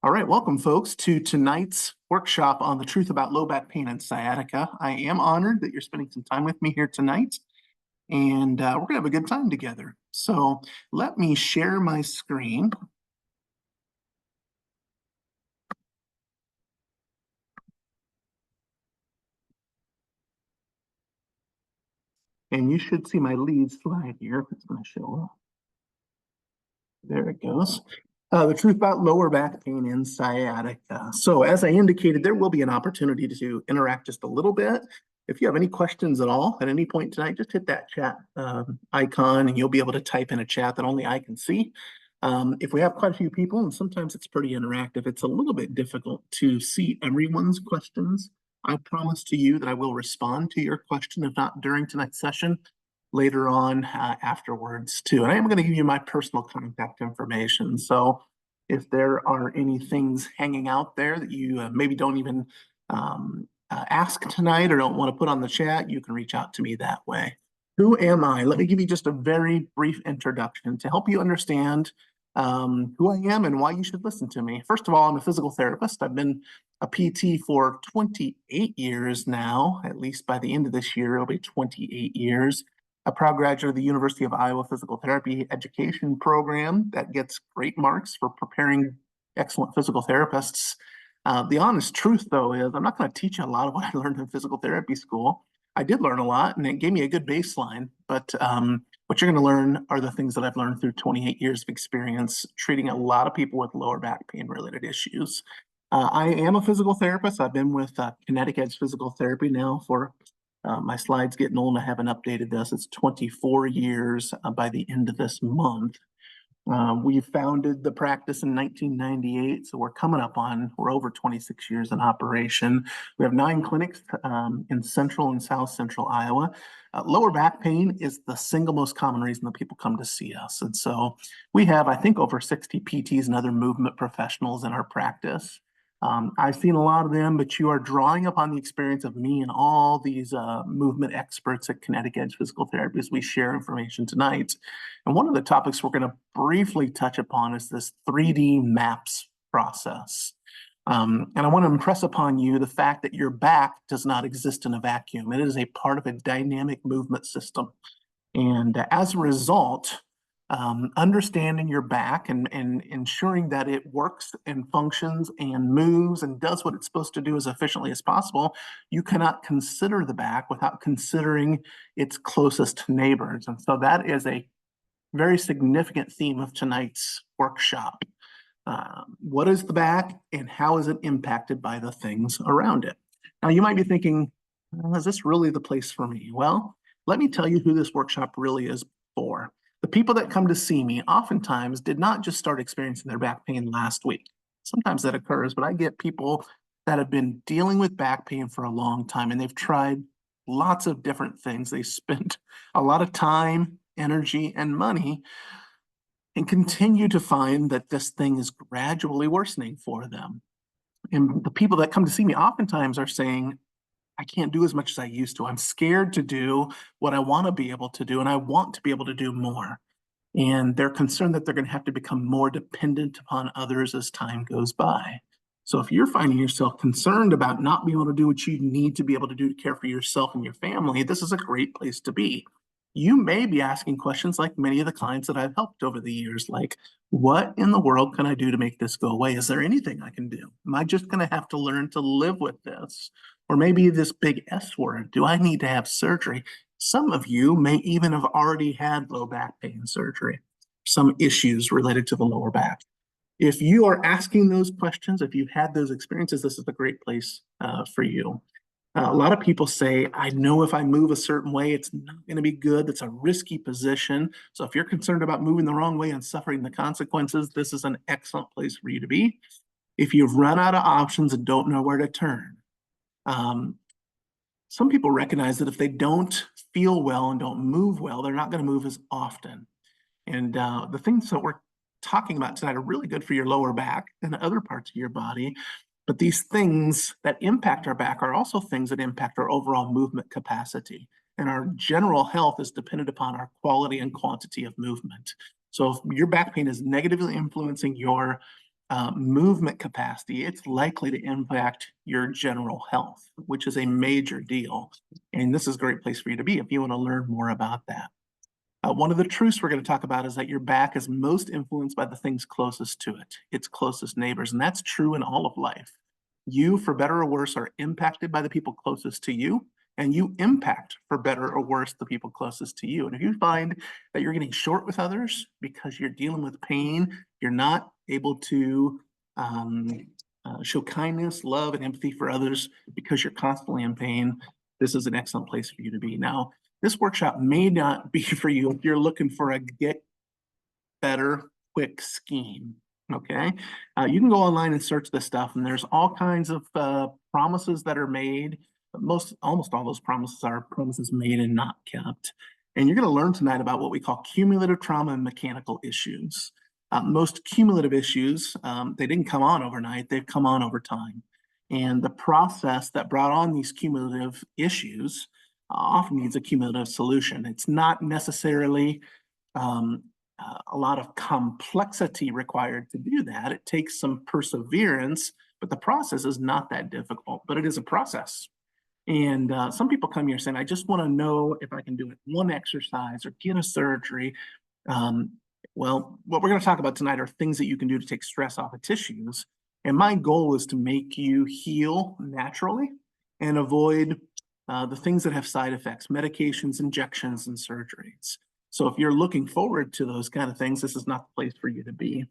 All right, welcome folks to tonight's workshop on the truth about low back pain and sciatica. I am honored that you're spending some time with me here tonight, and we're gonna have a good time together. So let me share my screen. And you should see my lead slide here. It's gonna show up. There it goes. The truth about lower back pain and sciatica. So as I indicated, there will be an opportunity to interact just a little bit. If you have any questions at all at any point tonight, just hit that chat icon and you'll be able to type in a chat that only I can see. If we have quite a few people, and sometimes it's pretty interactive, it's a little bit difficult to see everyone's questions. I promise to you that I will respond to your question, if not during tonight's session, later on afterwards too. And I am going to give you my personal contact information. So if there are any things hanging out there that you maybe don't even ask tonight or don't want to put on the chat, you can reach out to me that way. Who am I? Let me give you just a very brief introduction to help you understand who I am and why you should listen to me. First of all, I'm a physical therapist. I've been a PT for 28 years now. At least by the end of this year, it'll be 28 years. A proud graduate of the University of Iowa Physical Therapy Education Program that gets great marks for preparing excellent physical therapists. The honest truth, though, is I'm not going to teach you a lot of what I learned in physical therapy school. I did learn a lot, and it gave me a good baseline, but what you're going to learn are the things that I've learned through 28 years of experience treating a lot of people with lower back pain-related issues. I am a physical therapist. I've been with Kinetic Edge Physical Therapy now for my slide's getting old and I haven't updated this. It's 24 years by the end of this month. We founded the practice in 1998, so we're over 26 years in operation. We have 9 clinics in central and south central Iowa. Lower back pain is the single most common reason that people come to see us. And so we have, I think, over 60 PTs and other movement professionals in our practice. I've seen a lot of them, but you are drawing upon the experience of me and all these movement experts at Kinetic Edge Physical Therapy as we share information tonight. And one of the topics we're going to briefly touch upon is this 3D MAPS process. And I want to impress upon you the fact that your back does not exist in a vacuum. It is a part of a dynamic movement system. And as a result, understanding your back and ensuring that it works and functions and moves and does what it's supposed to do as efficiently as possible, you cannot consider the back without considering its closest neighbors. And so that is a very significant theme of tonight's workshop. What is the back and how is it impacted by the things around it? Now you might be thinking, is this really the place for me? Well, let me tell you who this workshop really is for. The people that come to see me oftentimes did not just start experiencing their back pain last week. Sometimes that occurs, but I get people that have been dealing with back pain for a long time and they've tried lots of different things. They spent a lot of time, energy, and money and continue to find that this thing is gradually worsening for them. And the people that come to see me oftentimes are saying, I can't do as much as I used to. I'm scared to do what I want to be able to do, and I want to be able to do more. And they're concerned that they're going to have to become more dependent upon others as time goes by. So if you're finding yourself concerned about not being able to do what you need to be able to do to care for yourself and your family, this is a great place to be. You may be asking questions like many of the clients that I've helped over the years, like, what in the world can I do to make this go away? Is there anything I can do? Am I just going to have to learn to live with this? Or maybe this big S word, do I need to have surgery? Some of you may even have already had low back pain surgery, some issues related to the lower back. If you are asking those questions, if you've had those experiences, this is a great place for you. A lot of people say, I know if I move a certain way, it's not going to be good. It's a risky position. So if you're concerned about moving the wrong way and suffering the consequences, this is an excellent place for you to be. If you've run out of options and don't know where to turn, some people recognize that if they don't feel well and don't move well, they're not going to move as often. And the things that we're talking about tonight are really good for your lower back and other parts of your body. But these things that impact our back are also things that impact our overall movement capacity. And our general health is dependent upon our quality and quantity of movement. So if your back pain is negatively influencing your movement capacity, it's likely to impact your general health, which is a major deal. And this is a great place for you to be if you want to learn more about that. One of the truths we're going to talk about is that your back is most influenced by the things closest to it, its closest neighbors. And that's true in all of life. You, for better or worse, are impacted by the people closest to you, and you impact, for better or worse, the people closest to you. And if you find that you're getting short with others because you're dealing with pain, you're not able to show kindness, love, and empathy for others because you're constantly in pain, this is an excellent place for you to be. Now, this workshop may not be for you if you're looking for a get better quick scheme. Okay, you can go online and search this stuff, and there's all kinds of promises that are made. Almost all those promises are promises made and not kept. And you're going to learn tonight about what we call cumulative trauma and mechanical issues. Most cumulative issues, they didn't come on overnight, they've come on over time. And the process that brought on these cumulative issues often needs a cumulative solution. It's not necessarily a lot of complexity required to do that. It takes some perseverance, but the process is not that difficult, but it is a process. And some people come here saying, I just want to know if I can do it one exercise or get a surgery. Well, what we're going to talk about tonight are things that you can do to take stress off of tissues. And my goal is to make you heal naturally and avoid the things that have side effects, medications, injections, and surgeries. So if you're looking forward to those kind of things, this is not the place for you to be.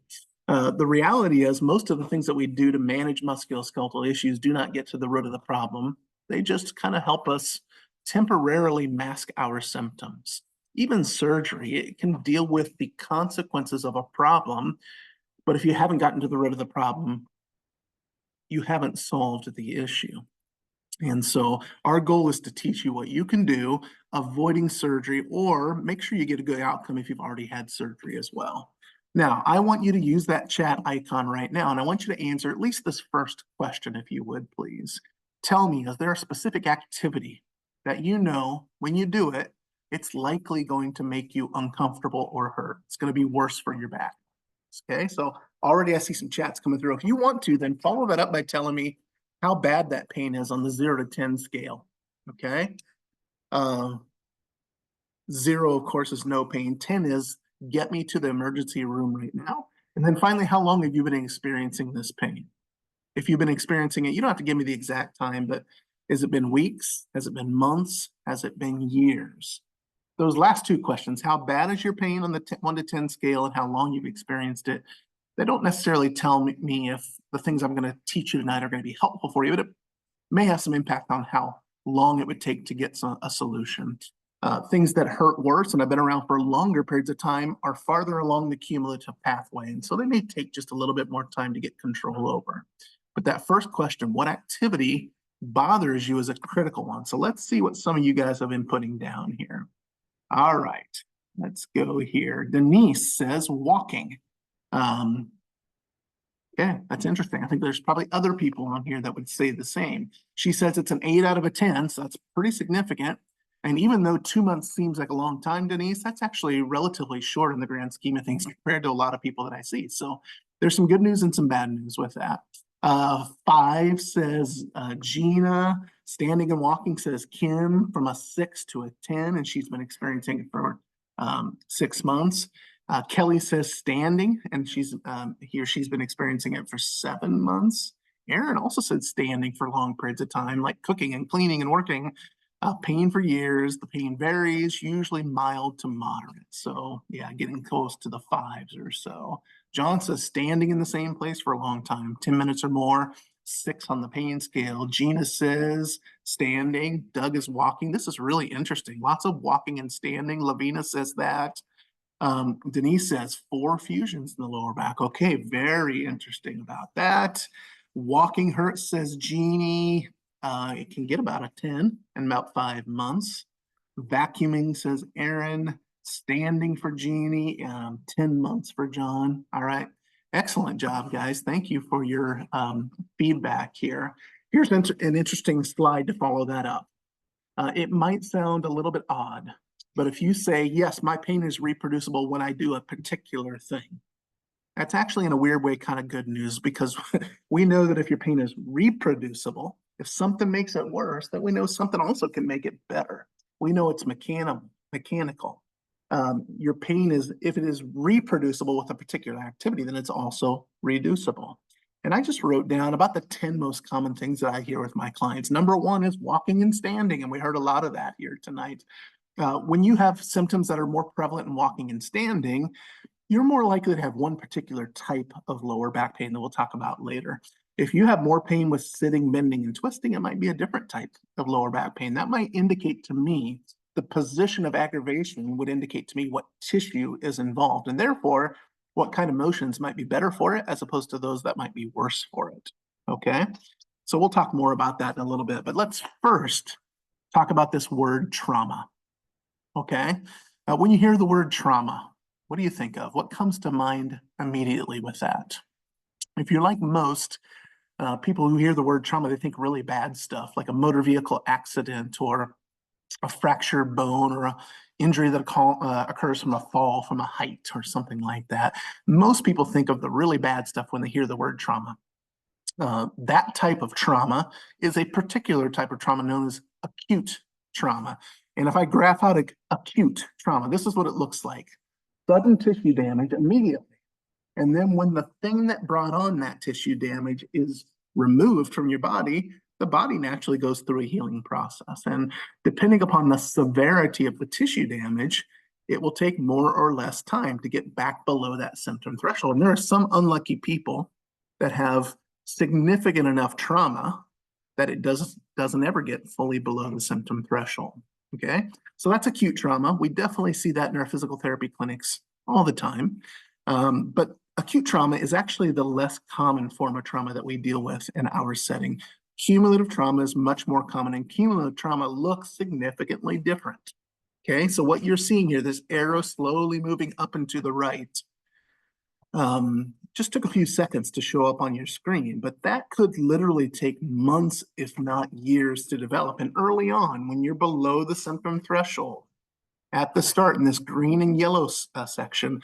The reality is most of the things that we do to manage musculoskeletal issues do not get to the root of the problem. They just kind of help us temporarily mask our symptoms. Even surgery, it can deal with the consequences of a problem, but if you haven't gotten to the root of the problem, you haven't solved the issue. And so our goal is to teach you what you can do, avoiding surgery, or make sure you get a good outcome if you've already had surgery as well. Now, I want you to use that chat icon right now, and I want you to answer at least this first question, if you would, please. Tell me, is there a specific activity that you know when you do it, it's likely going to make you uncomfortable or hurt? It's going to be worse for your back. Okay, so already I see some chats coming through. If you want to, then follow that up by telling me how bad that pain is on the 0 to 10 scale. Okay, 0, of course, is no pain. 10 is get me to the emergency room right now. And then finally, how long have you been experiencing this pain? If you've been experiencing it, you don't have to give me the exact time, but has it been weeks? Has it been months? Has it been years? Those last two questions, how bad is your pain on the 1 to 10 scale and how long you've experienced it, they don't necessarily tell me if the things I'm going to teach you tonight are going to be helpful for you, but it may have some impact on how long it would take to get a solution. Things that hurt worse and have been around for longer periods of time are farther along the cumulative pathway, and so they may take just a little bit more time to get control over. But that first question, what activity bothers you, is a critical one. So let's see what some of you guys have been putting down here. All right, let's go here. Denise says walking. Okay, that's interesting. I think there's probably other people on here that would say the same. She says it's an 8 out of 10, so that's pretty significant. And even though 2 months seems like a long time, Denise, that's actually relatively short in the grand scheme of things compared to a lot of people that I see. So there's some good news and some bad news with that. 5 says Gina. Standing and walking says Kim, from a 6 to a 10, and she's been experiencing it for 6 months. Kelly says standing, and she's been experiencing it for 7 months. Aaron also said standing for long periods of time, like cooking and cleaning and working. Pain for years. The pain varies, usually mild to moderate. So yeah, getting close to the 5s or so. John says standing in the same place for a long time, 10 minutes or more, 6 on the pain scale. Gina says standing. Doug is walking. This is really interesting. Lots of walking and standing. Lavina says that. Denise says 4 fusions in the lower back. Okay, very interesting about that. Walking hurts, says Jeannie. It can get about a 10 in about 5 months. Vacuuming, says Aaron. Standing for Jeannie, 10 months for John. All right, excellent job, guys. Thank you for your feedback here. Here's an interesting slide to follow that up. It might sound a little bit odd, but if you say, yes, my pain is reproducible when I do a particular thing, That's actually in a weird way kind of good news because we know that if your pain is reproducible, if something makes it worse, then we know something also can make it better. We know it's mechanical. Your pain is, if it is reproducible with a particular activity, then it's also reducible. And I just wrote down about the 10 most common things that I hear with my clients. Number one is walking and standing, and we heard a lot of that here tonight. When you have symptoms that are more prevalent in walking and standing, you're more likely to have one particular type of lower back pain that we'll talk about later. If you have more pain with sitting, bending, and twisting, it might be a different type of lower back pain. That might indicate to me the position of aggravation would indicate to me what tissue is involved, and therefore what kind of motions might be better for it as opposed to those that might be worse for it. Okay, so we'll talk more about that in a little bit, but let's first talk about this word trauma. Okay, when you hear the word trauma, what do you think of? What comes to mind immediately with that? If you're like most people who hear the word trauma, they think really bad stuff, like a motor vehicle accident or a fractured bone or a injury that occurs from a fall from a height or something like that. Most people think of the really bad stuff when they hear the word trauma. That type of trauma is a particular type of trauma known as acute trauma. And if I graph out acute trauma, this is what it looks like. Sudden tissue damage immediately. And then when the thing that brought on that tissue damage is removed from your body, the body naturally goes through a healing process. And depending upon the severity of the tissue damage, it will take more or less time to get back below that symptom threshold. And there are some unlucky people that have significant enough trauma that it doesn't ever get fully below the symptom threshold. Okay, so that's acute trauma. We definitely see that in our physical therapy clinics all the time. But acute trauma is actually the less common form of trauma that we deal with in our setting. Cumulative trauma is much more common, and cumulative trauma looks significantly different. Okay, so what you're seeing here, this arrow slowly moving up and to the right, just took a few seconds to show up on your screen, but that could literally take months, if not years, to develop. And early on, when you're below the symptom threshold, at the start in this green and yellow section,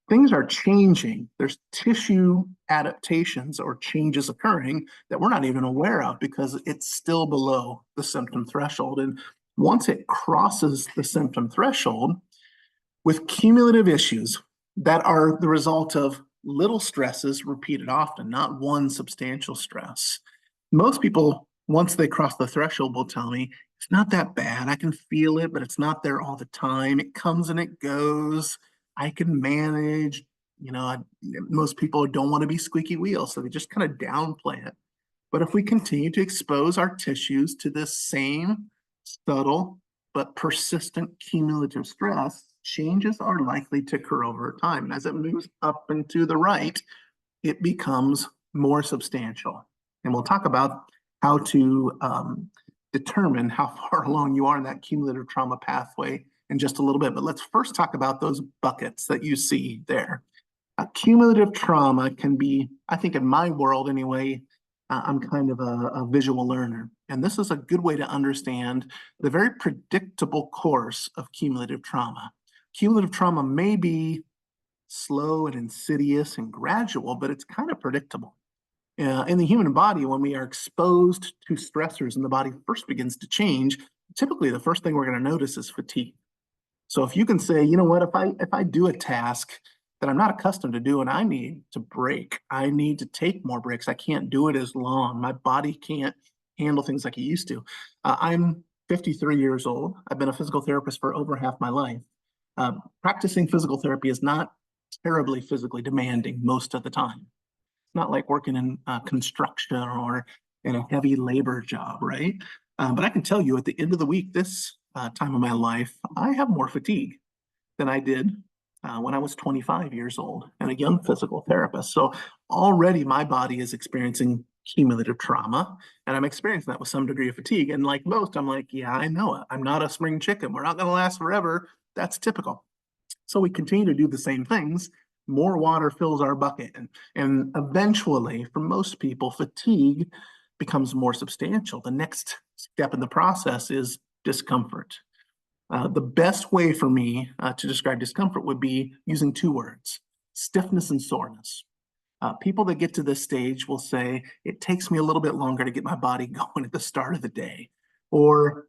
things are changing. There's tissue adaptations or changes occurring that we're not even aware of because it's still below the symptom threshold. And once it crosses the symptom threshold, with cumulative issues that are the result of little stresses repeated often, not one substantial stress. Most people, once they cross the threshold, will tell me, it's not that bad. I can feel it, but it's not there all the time. It comes and it goes. I can manage. Most people don't want to be squeaky wheel, so they just kind of downplay it. But if we continue to expose our tissues to this same subtle but persistent cumulative stress, changes are likely to occur over time. And as it moves up and to the right, it becomes more substantial. And we'll talk about how to determine how far along you are in that cumulative trauma pathway in just a little bit. But let's first talk about those buckets that you see there. Cumulative trauma can be, I think in my world anyway, I'm kind of a visual learner. And this is a good way to understand the very predictable course of cumulative trauma. Cumulative trauma may be slow and insidious and gradual, but it's kind of predictable. In the human body, when we are exposed to stressors and the body first begins to change, typically the first thing we're going to notice is fatigue. So if you can say, you know what, if I do a task that I'm not accustomed to doing, I need to break. I need to take more breaks. I can't do it as long. My body can't handle things like it used to. I'm 53 years old. I've been a physical therapist for over half my life. Practicing physical therapy is not terribly physically demanding most of the time. It's not like working in construction or in a heavy labor job, right? But I can tell you at the end of the week, this time of my life, I have more fatigue than I did when I was 25 years old and a young physical therapist. So already my body is experiencing cumulative trauma, and I'm experiencing that with some degree of fatigue. And like most, I'm like, yeah, I know it. I'm not a spring chicken. We're not going to last forever. That's typical. So we continue to do the same things. More water fills our bucket. And eventually, for most people, fatigue becomes more substantial. The next step in the process is discomfort. The best way for me to describe discomfort would be using two words: stiffness and soreness. People that get to this stage will say, it takes me a little bit longer to get my body going at the start of the day. Or,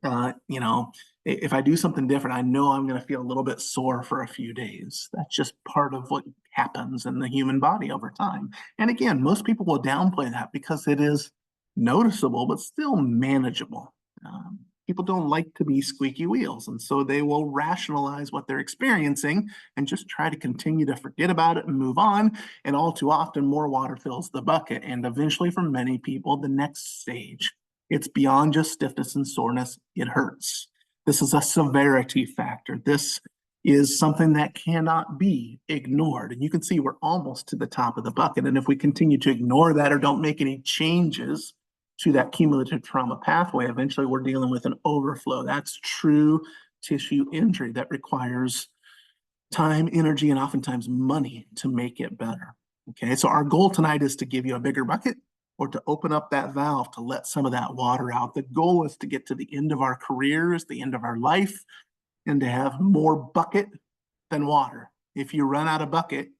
if I do something different, I know I'm going to feel a little bit sore for a few days. That's just part of what happens in the human body over time. And again, most people will downplay that because it is noticeable, but still manageable. People don't like to be squeaky wheels, and so they will rationalize what they're experiencing and just try to continue to forget about it and move on. And all too often, more water fills the bucket. And eventually, for many people, the next stage, it's beyond just stiffness and soreness, it hurts. This is a severity factor. This is something that cannot be ignored. And you can see we're almost to the top of the bucket. And if we continue to ignore that or don't make any changes to that cumulative trauma pathway, eventually we're dealing with an overflow. That's true tissue injury that requires time, energy, and oftentimes money to make it better. Okay, so our goal tonight is to give you a bigger bucket or to open up that valve to let some of that water out. The goal is to get to the end of our careers, the end of our life, and to have more bucket than water. If you run out of bucket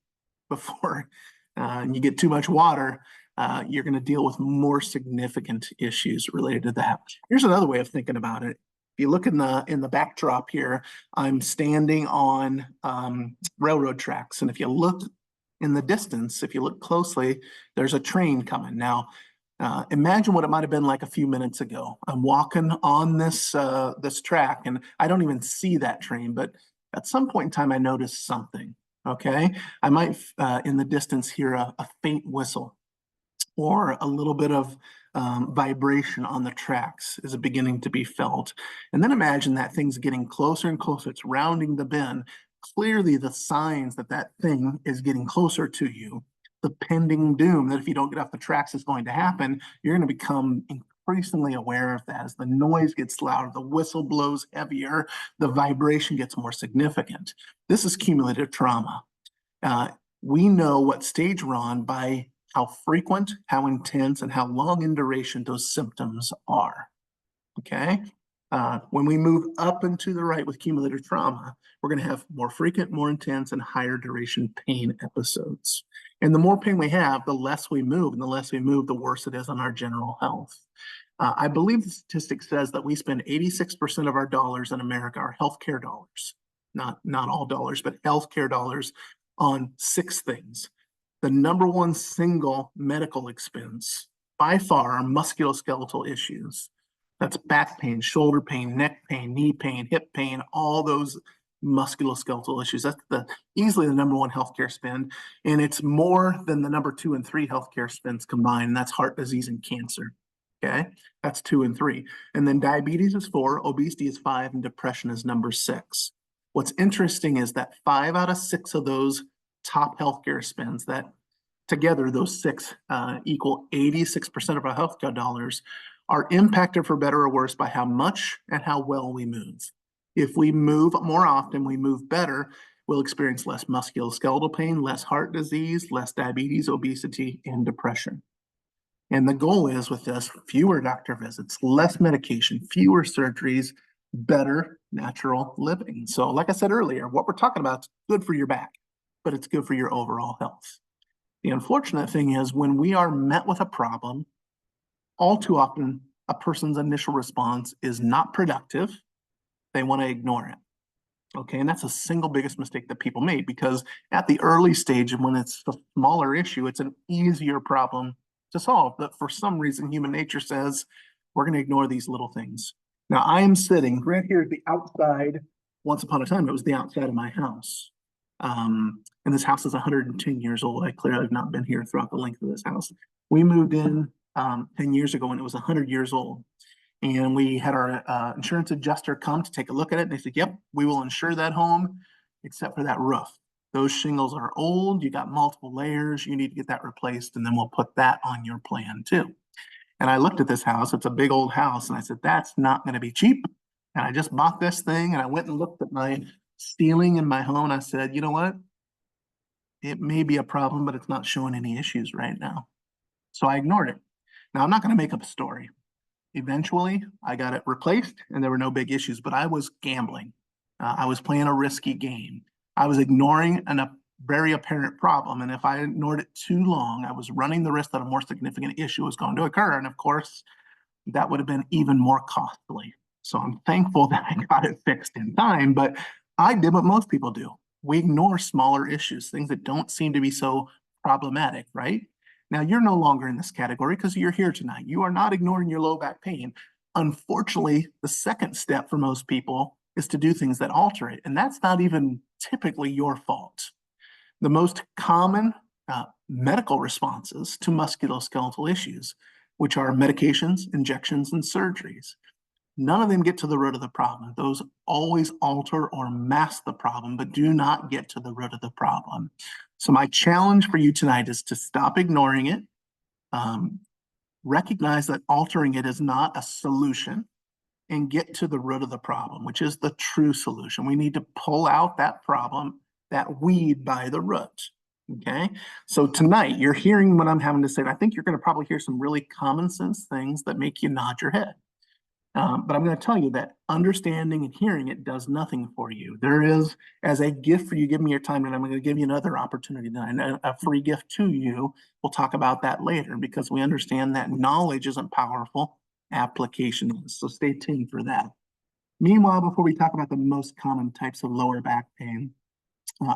before and you get too much water, you're going to deal with more significant issues related to that. Here's another way of thinking about it. If you look in the backdrop here, I'm standing on railroad tracks, and if you look in the distance, if you look closely, there's a train coming. Now, imagine what it might have been like a few minutes ago. I'm walking on this track, and I don't even see that train, but at some point in time, I notice something. Okay, I might in the distance hear a faint whistle, or a little bit of vibration on the tracks is beginning to be felt. And then imagine that thing's getting closer and closer. It's rounding the bend. Clearly, the signs that that thing is getting closer to you, the pending doom that if you don't get off the tracks is going to happen, you're going to become increasingly aware of that. As the noise gets louder, the whistle blows heavier, the vibration gets more significant. This is cumulative trauma. We know what stage we're on by how frequent, how intense, and how long in duration those symptoms are. Okay? When we move up and to the right with cumulative trauma, we're going to have more frequent, more intense, and higher duration pain episodes. And the more pain we have, the less we move, and the less we move, the worse it is on our general health. I believe the statistic says that we spend 86% of our dollars in America are healthcare dollars, not all dollars, but healthcare dollars on 6 things. The number one single medical expense by far are musculoskeletal issues. That's back pain, shoulder pain, neck pain, knee pain, hip pain, all those musculoskeletal issues. That's easily the number one healthcare spend. And it's more than the number 2 and 3 healthcare spends combined. And that's heart disease and cancer. Okay, that's 2 and 3. And then diabetes is 4, obesity is 5, and depression is number 6. What's interesting is that 5 out of 6 of those top healthcare spends, that together those 6 equal 86% of our healthcare dollars, are impacted for better or worse by how much and how well we move. If we move more often, we move better, we'll experience less musculoskeletal pain, less heart disease, less diabetes, obesity, and depression. And the goal is with this, fewer doctor visits, less medication, fewer surgeries, better natural living. So like I said earlier, what we're talking about is good for your back, but it's good for your overall health. The unfortunate thing is when we are met with a problem, all too often a person's initial response is not productive. They want to ignore it. Okay, and that's the single biggest mistake that people make, because at the early stage, when it's a smaller issue, it's an easier problem to solve. But for some reason, human nature says we're going to ignore these little things. Now, I am sitting right here at the outside. Once upon a time, it was the outside of my house. And this house is 110 years old. I clearly have not been here throughout the length of this house. We moved in 10 years ago when it was 100 years old. And we had our insurance adjuster come to take a look at it. And they said, yep, we will insure that home except for that roof. Those shingles are old. You got multiple layers. You need to get that replaced. And then we'll put that on your plan too. And I looked at this house. It's a big old house. And I said, that's not going to be cheap. And I just bought this thing. And I went and looked at my ceiling in my home. And I said, you know what? It may be a problem, but it's not showing any issues right now. So I ignored it. Now, I'm not going to make up a story. Eventually, I got it replaced and there were no big issues, but I was gambling. I was playing a risky game. I was ignoring very apparent problem. And if I ignored it too long, I was running the risk that a more significant issue was going to occur. And of course, that would have been even more costly. So I'm thankful that I got it fixed in time, but I did what most people do. We ignore smaller issues, things that don't seem to be so problematic, right? Now, you're no longer in this category because you're here tonight. You are not ignoring your low back pain. Unfortunately, the second step for most people is to do things that alter it. And that's not even typically your fault. The most common medical responses to musculoskeletal issues, which are medications, injections, and surgeries, none of them get to the root of the problem. Those always alter or mask the problem, but do not get to the root of the problem. So my challenge for you tonight is to stop ignoring it. Recognize that altering it is not a solution, and get to the root of the problem, which is the true solution. We need to pull out that problem, that weed by the root. Okay. So tonight you're hearing what I'm having to say. I think you're going to probably hear some really common sense things that make you nod your head. But I'm going to tell you that understanding and hearing it does nothing for you. There is, as a gift for you, give me your time, and I'm going to give you another opportunity tonight, a free gift to you. We'll talk about that later because we understand that knowledge isn't powerful, application is. So stay tuned for that. Meanwhile, before we talk about the most common types of lower back pain,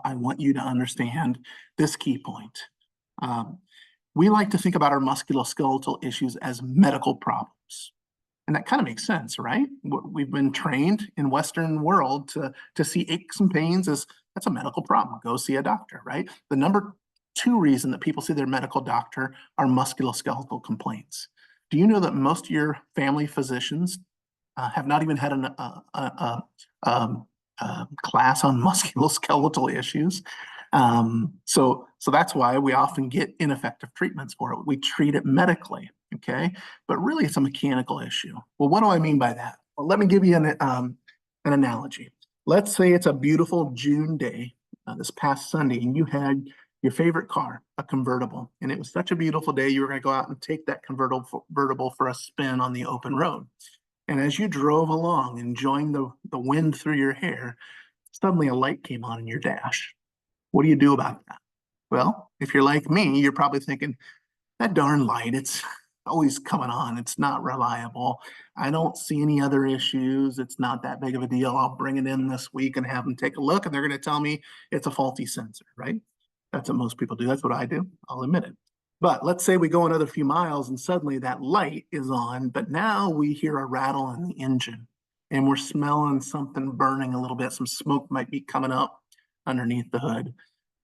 I want you to understand this key point. We like to think about our musculoskeletal issues as medical problems. And that kind of makes sense, right? We've been trained in Western world to see aches and pains as that's a medical problem. Go see a doctor, right? The number two reason that people see their medical doctor are musculoskeletal complaints. Do you know that most of your family physicians have not even had a class on musculoskeletal issues? So that's why we often get ineffective treatments for it. We treat it medically, okay? But really it's a mechanical issue. Well, what do I mean by that? Well, let me give you an analogy. Let's say it's a beautiful June day, this past Sunday, and you had your favorite car, a convertible, and it was such a beautiful day, you were gonna go out and take that convertible for a spin on the open road. And as you drove along, enjoying the wind through your hair, suddenly a light came on in your dash. What do you do about that? Well, if you're like me, you're probably thinking, that darn light, it's always coming on. It's not reliable. I don't see any other issues. It's not that big of a deal. I'll bring it in this week and have them take a look, and they're going to tell me it's a faulty sensor, right? That's what most people do. That's what I do. I'll admit it. But let's say we go another few miles and suddenly that light is on, but now we hear a rattle in the engine and we're smelling something burning a little bit. Some smoke might be coming up underneath the hood.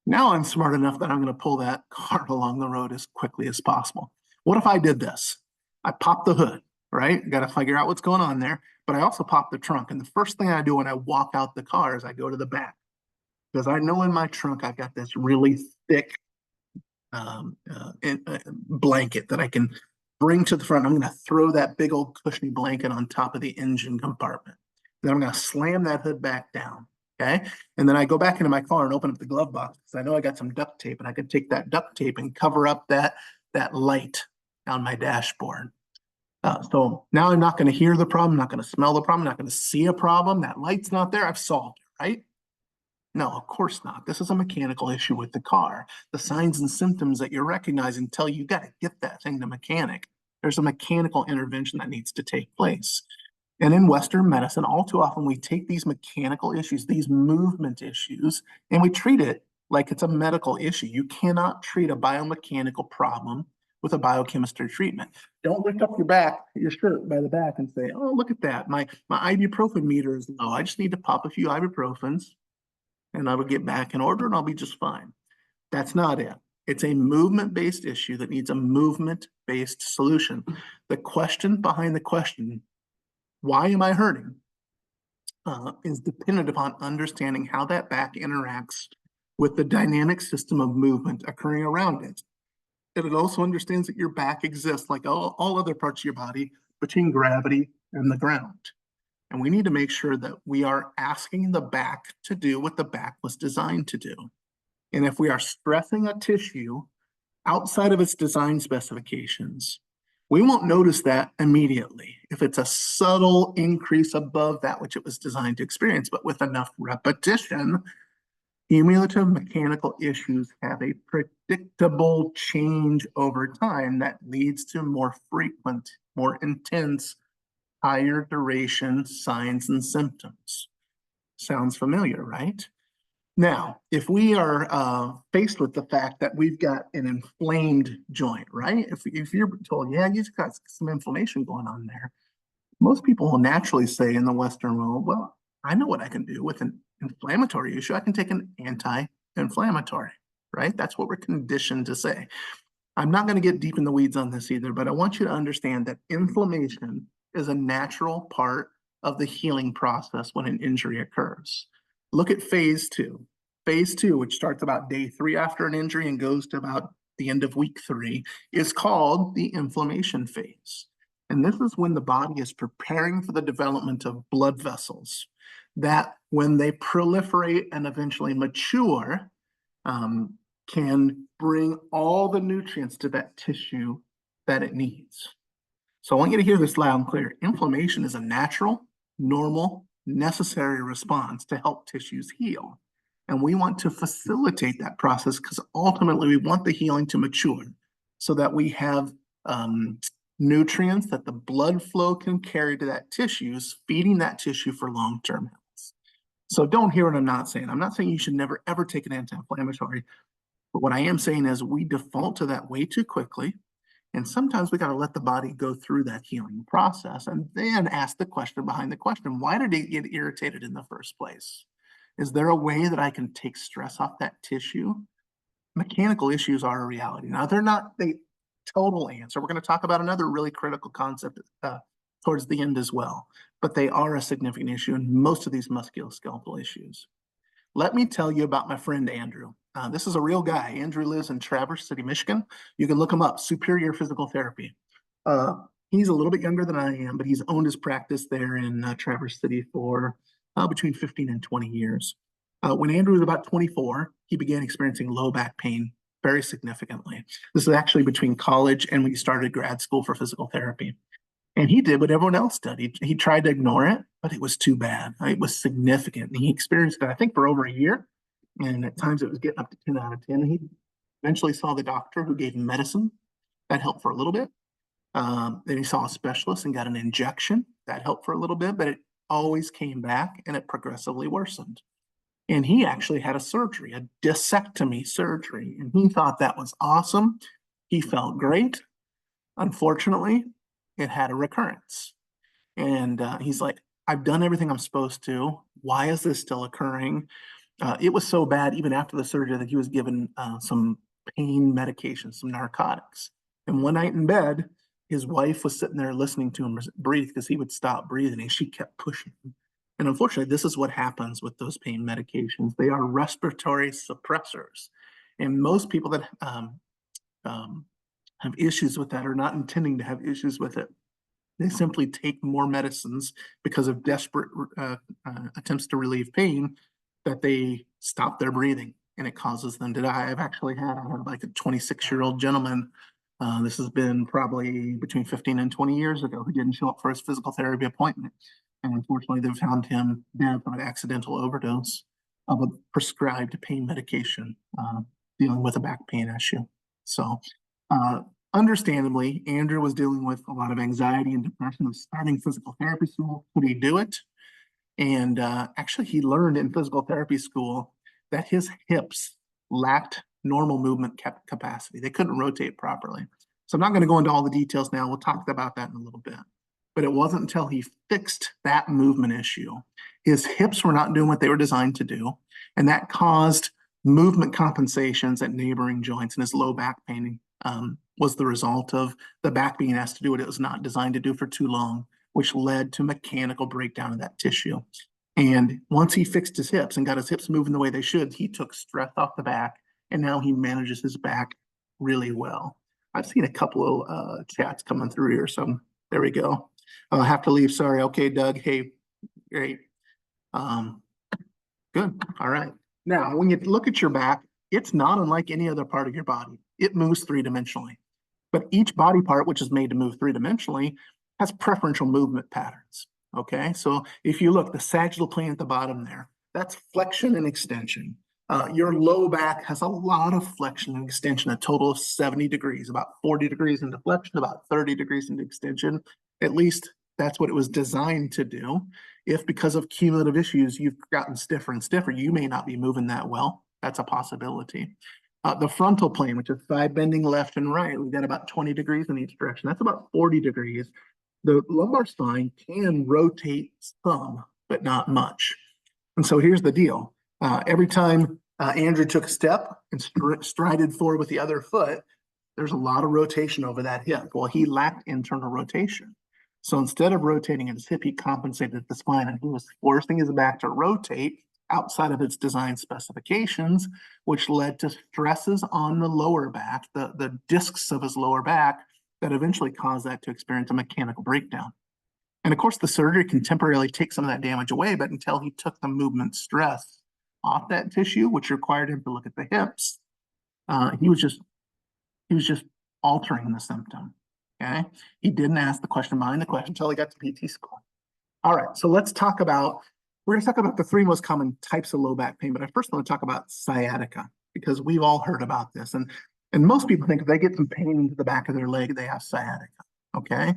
Now I'm smart enough that I'm going to pull that car along the road as quickly as possible. What if I did this? I pop the hood, right? Got to figure out what's going on there. But I also pop the trunk. And the first thing I do when I walk out the car is I go to the back. Because I know in my trunk I've got this really thick blanket that I can bring to the front. I'm going to throw that big old cushiony blanket on top of the engine compartment. Then I'm going to slam that hood back down. Okay. And then I go back into my car and open up the glove box because I know I got some duct tape and I can take that duct tape and cover up that light on my dashboard. So now I'm not going to hear the problem, not going to smell the problem, not going to see a problem. That light's not there. I've solved it, right? No, of course not. This is a mechanical issue with the car. The signs and symptoms that you're recognizing tell you got to get that thing to mechanic. There's a mechanical intervention that needs to take place. And in Western medicine, all too often we take these mechanical issues, these movement issues, and we treat it like it's a medical issue. You cannot treat a biomechanical problem with a biochemistry treatment. Don't lift up your shirt by the back and say, oh, look at that. My ibuprofen meter is low. I just need to pop a few ibuprofens and I will get back in order and I'll be just fine. That's not it. It's a movement-based issue that needs a movement-based solution. The question behind the question, why am I hurting, is dependent upon understanding how that back interacts with the dynamic system of movement occurring around it. And it also understands that your back exists like all other parts of your body between gravity and the ground. And we need to make sure that we are asking the back to do what the back was designed to do. And if we are stressing a tissue outside of its design specifications, we won't notice that immediately if it's a subtle increase above that which it was designed to experience. But with enough repetition, Cumulative mechanical issues have a predictable change over time that leads to more frequent, more intense, higher duration signs and symptoms. Sounds familiar, right? Now, if we are faced with the fact that we've got an inflamed joint, right? If you're told, yeah, you've got some inflammation going on there, most people will naturally say in the Western world, well, I know what I can do with an inflammatory issue. I can take an anti-inflammatory, right? That's what we're conditioned to say. I'm not going to get deep in the weeds on this either, but I want you to understand that inflammation is a natural part of the healing process when an injury occurs. Look at phase two. Phase two, which starts about day 3 after an injury and goes to about the end of week 3, is called the inflammation phase. And this is when the body is preparing for the development of blood vessels that, when they proliferate and eventually mature, can bring all the nutrients to that tissue that it needs. So I want you to hear this loud and clear. Inflammation is a natural, normal, necessary response to help tissues heal. And we want to facilitate that process because ultimately we want the healing to mature so that we have nutrients that the blood flow can carry to that tissues, feeding that tissue for long-term health. So don't hear what I'm not saying. I'm not saying you should never, ever take an anti-inflammatory. But what I am saying is we default to that way too quickly. And sometimes we got to let the body go through that healing process and then ask the question behind the question, why did it get irritated in the first place? Is there a way that I can take stress off that tissue? Mechanical issues are a reality. Now, they're not the total answer. We're going to talk about another really critical concept towards the end as well, but they are a significant issue in most of these musculoskeletal issues. Let me tell you about my friend Andrew. This is a real guy. Andrew lives in Traverse City, Michigan. You can look him up, Superior Physical Therapy. He's a little bit younger than I am, but he's owned his practice there in Traverse City for between 15 and 20 years. When Andrew was about 24, he began experiencing low back pain very significantly. This is actually between college and when he started grad school for physical therapy. And he did what everyone else did. He tried to ignore it, but it was too bad. It was significant. And he experienced it, I think, for over a year. And at times it was getting up to 10 out of 10. He eventually saw the doctor who gave him medicine. That helped for a little bit. Then he saw a specialist and got an injection. That helped for a little bit, but it always came back and it progressively worsened. And he actually had a surgery, a discectomy surgery. And he thought that was awesome. He felt great. Unfortunately, it had a recurrence. And he's like, I've done everything I'm supposed to. Why is this still occurring? It was so bad, even after the surgery, that he was given some pain medication, some narcotics. And one night in bed, his wife was sitting there listening to him breathe because he would stop breathing and she kept pushing him. And unfortunately, this is what happens with those pain medications. They are respiratory suppressors. And most people that have issues with that are not intending to have issues with it. They simply take more medicines because of desperate attempts to relieve pain that they stop their breathing and it causes them to die. I had like a 26-year-old gentleman. This has been probably between 15 and 20 years ago who didn't show up for his physical therapy appointment. And unfortunately, they found him dead from an accidental overdose of a prescribed pain medication dealing with a back pain issue. So understandably, Andrew was dealing with a lot of anxiety and depression of starting physical therapy school. Could he do it? And actually, he learned in physical therapy school that his hips lacked normal movement capacity. They couldn't rotate properly. So I'm not going to go into all the details now. We'll talk about that in a little bit. But it wasn't until he fixed that movement issue. His hips were not doing what they were designed to do. And that caused movement compensations at neighboring joints, and his low back pain was the result of the back being asked to do what it was not designed to do for too long, which led to mechanical breakdown of that tissue. And once he fixed his hips and got his hips moving the way they should, he took stress off the back, and now he manages his back really well. I've seen a couple of chats coming through here, so there we go. I'll have to leave, sorry. Okay, Doug, hey, great. Good, all right. Now, when you look at your back, it's not unlike any other part of your body. It moves three-dimensionally. But each body part, which is made to move three-dimensionally, has preferential movement patterns, okay? So if you look, the sagittal plane at the bottom there, that's flexion and extension. Your low back has a lot of flexion and extension, a total of 70 degrees, about 40 degrees into flexion, about 30 degrees into extension. At least that's what it was designed to do. If because of cumulative issues, you've gotten stiffer and stiffer, you may not be moving that well. That's a possibility. The frontal plane, which is side bending left and right, we've got about 20 degrees in each direction. That's about 40 degrees. The lumbar spine can rotate some, but not much. And so here's the deal. Every time Andrew took a step and strided forward with the other foot, there's a lot of rotation over that hip. Well, he lacked internal rotation. So instead of rotating his hip, he compensated the spine, and he was forcing his back to rotate outside of its design specifications, which led to stresses on the lower back, the discs of his lower back, that eventually caused that to experience a mechanical breakdown. And of course, the surgery can temporarily take some of that damage away, but until he took the movement stress off that tissue, which required him to look at the hips, he was just altering the symptom. Okay, he didn't ask the question behind the question until he got to PT school. All right, so we're going to talk about the three most common types of low back pain, but I first want to talk about sciatica because we've all heard about this, and most people think if they get some pain into the back of their leg, they have sciatica. Okay,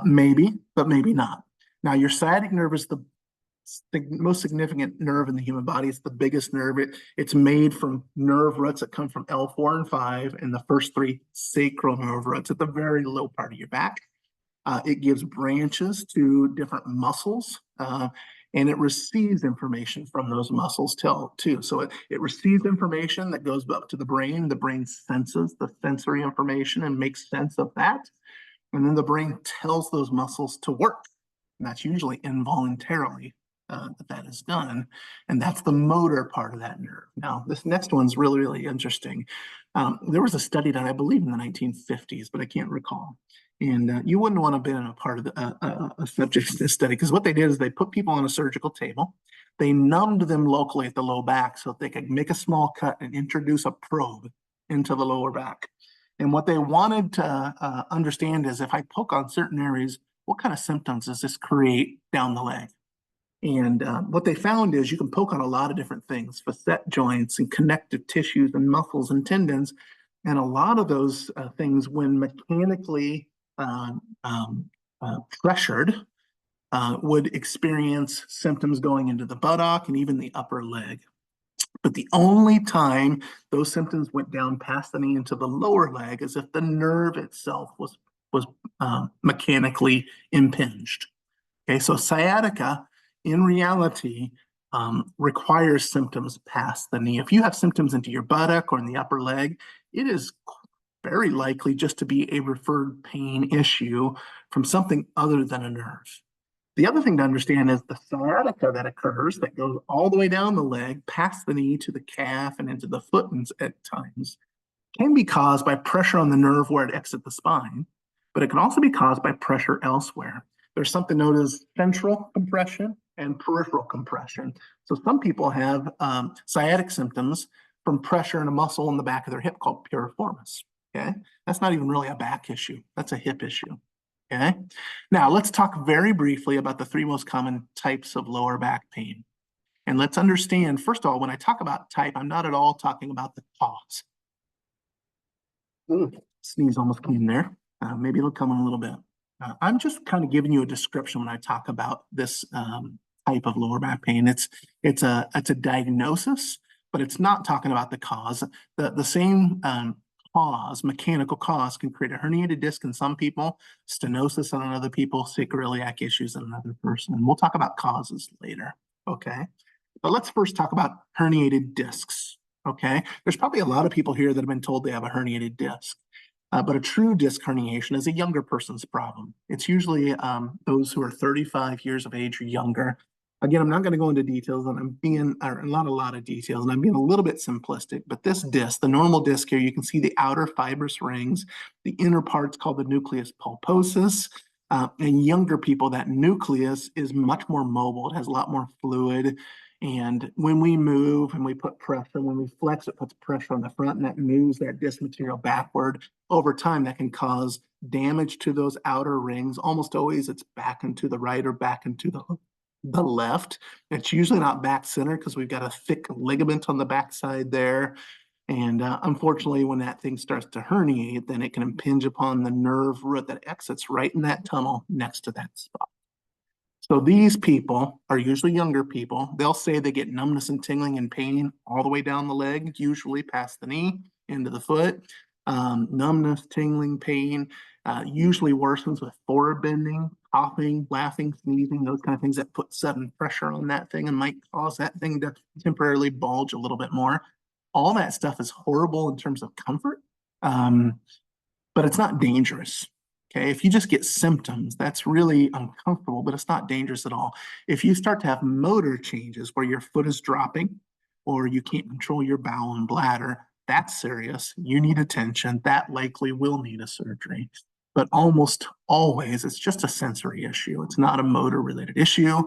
maybe, but maybe not. Now, your sciatic nerve is the most significant nerve in the human body. It's the biggest nerve. It's made from nerve roots that come from L4 and 5, and the first three sacral nerve roots at the very low part of your back. It gives branches to different muscles, and it receives information from those muscles too. So it receives information that goes up to the brain. The brain senses the sensory information and makes sense of that. And then the brain tells those muscles to work. And that's usually involuntarily that is done. And that's the motor part of that nerve. Now, this next one's really, really interesting. There was a study done, I believe, in the 1950s, but I can't recall. And you wouldn't want to have been a part of a subject study, because what they did is they put people on a surgical table. They numbed them locally at the low back so that they could make a small cut and introduce a probe into the lower back. And what they wanted to understand is if I poke on certain areas, what kind of symptoms does this create down the leg? And what they found is you can poke on a lot of different things, facet joints and connective tissues and muscles and tendons. And a lot of those things, when mechanically pressured, would experience symptoms going into the buttock and even the upper leg. But the only time those symptoms went down past the knee into the lower leg is if the nerve itself was mechanically impinged. Okay, so sciatica in reality requires symptoms past the knee. If you have symptoms into your buttock or in the upper leg, it is very likely just to be a referred pain issue from something other than a nerve. The other thing to understand is the sciatica that occurs that goes all the way down the leg, past the knee to the calf and into the foot at times, can be caused by pressure on the nerve where it exits the spine, but it can also be caused by pressure elsewhere. There's something known as central compression and peripheral compression. So some people have sciatic symptoms from pressure in a muscle in the back of their hip called piriformis. Okay, that's not even really a back issue. That's a hip issue. Okay, now let's talk very briefly about the three most common types of lower back pain. And let's understand, first of all, when I talk about type, I'm not at all talking about the cause. Ooh, sneeze almost came there. Maybe it'll come in a little bit. I'm just kind of giving you a description when I talk about this type of lower back pain. It's a diagnosis, but it's not talking about the cause. The same cause, mechanical cause, can create a herniated disc in some people, stenosis on other people, sacroiliac issues in another person. And we'll talk about causes later, okay? But let's first talk about herniated discs, okay? There's probably a lot of people here that have been told they have a herniated disc, but a true disc herniation is a younger person's problem. It's usually those who are 35 years of age or younger. Again, I'm not going to go into details, and I'm being not a lot of details, and I'm being a little bit simplistic, but this disc, the normal disc here, you can see the outer fibrous rings, the inner part's called the nucleus pulposus. In younger people, that nucleus is much more mobile. It has a lot more fluid. And when we move and we put pressure, when we flex, it puts pressure on the front, and that moves that disc material backward. Over time, that can cause damage to those outer rings. Almost always it's back into the right or back into the the left. It's usually not back center because we've got a thick ligament on the backside there. And unfortunately, when that thing starts to herniate, then it can impinge upon the nerve root that exits right in that tunnel next to that spot. So these people are usually younger people. They'll say they get numbness and tingling and pain all the way down the leg, usually past the knee into the foot. Numbness, tingling, pain usually worsens with forward bending, coughing, laughing, sneezing, those kind of things that put sudden pressure on that thing and might cause that thing to temporarily bulge a little bit more. All that stuff is horrible in terms of comfort, but it's not dangerous. Okay, if you just get symptoms, that's really uncomfortable, but it's not dangerous at all. If you start to have motor changes where your foot is dropping or you can't control your bowel and bladder, that's serious. You need attention. That likely will need a surgery. But almost always, it's just a sensory issue. It's not a motor related issue.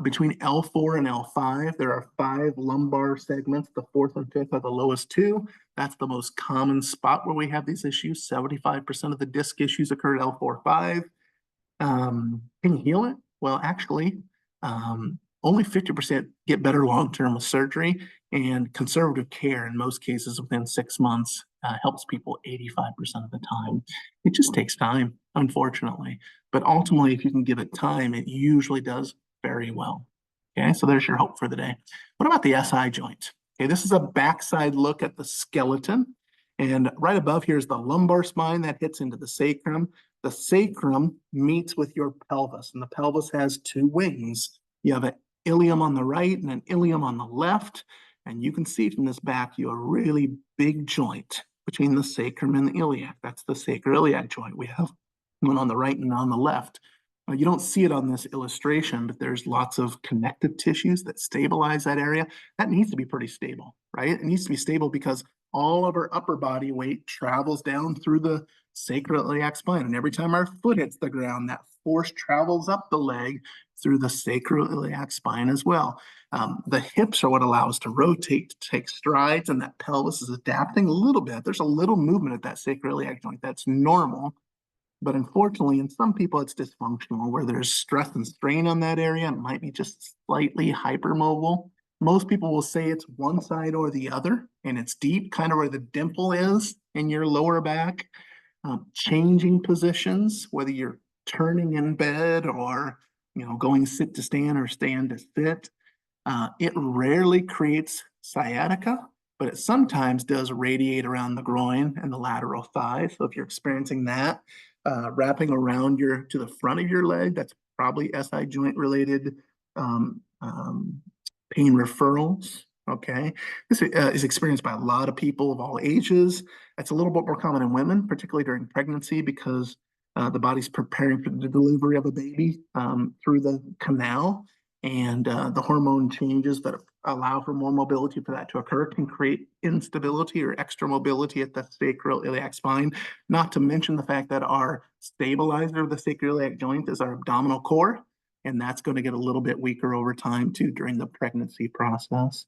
Between L4 and L5, there are 5 lumbar segments. The fourth and fifth are the lowest two. That's the most common spot where we have these issues. 75% of the disc issues occur at L4-5. Can you heal it? Well, actually, only 50% get better long-term with surgery, and conservative care in most cases within 6 months helps people 85% of the time. It just takes time, unfortunately. But ultimately, if you can give it time, it usually does very well. Okay, so there's your hope for the day. What about the SI joint? Okay, this is a backside look at the skeleton. And right above here is the lumbar spine that hits into the sacrum. The sacrum meets with your pelvis, and the pelvis has 2 wings. You have an ilium on the right and an ilium on the left. And you can see from this back, you have a really big joint between the sacrum and the iliac. That's the sacroiliac joint. We have one on the right and on the left. You don't see it on this illustration, but there's lots of connective tissues that stabilize that area. That needs to be pretty stable, right? It needs to be stable because all of our upper body weight travels down through the sacroiliac spine. And every time our foot hits the ground, that force travels up the leg through the sacroiliac spine as well. The hips are what allow us to rotate, to take strides, and that pelvis is adapting a little bit. There's a little movement at that sacroiliac joint. That's normal. But unfortunately, in some people, it's dysfunctional where there's stress and strain on that area. It might be just slightly hypermobile. Most people will say it's one side or the other, and it's deep, kind of where the dimple is in your lower back. Changing positions, whether you're turning in bed or going sit to stand or stand to sit. It rarely creates sciatica, but it sometimes does radiate around the groin and the lateral thigh. So if you're experiencing that, wrapping around to the front of your leg, that's probably SI joint related pain referrals. Okay, this is experienced by a lot of people of all ages. It's a little bit more common in women, particularly during pregnancy, because the body's preparing for the delivery of a baby through the canal, and the hormone changes that allow for more mobility for that to occur can create instability or extra mobility at the sacroiliac spine. Not to mention the fact that our stabilizer of the sacroiliac joint is our abdominal core, and that's going to get a little bit weaker over time too during the pregnancy process.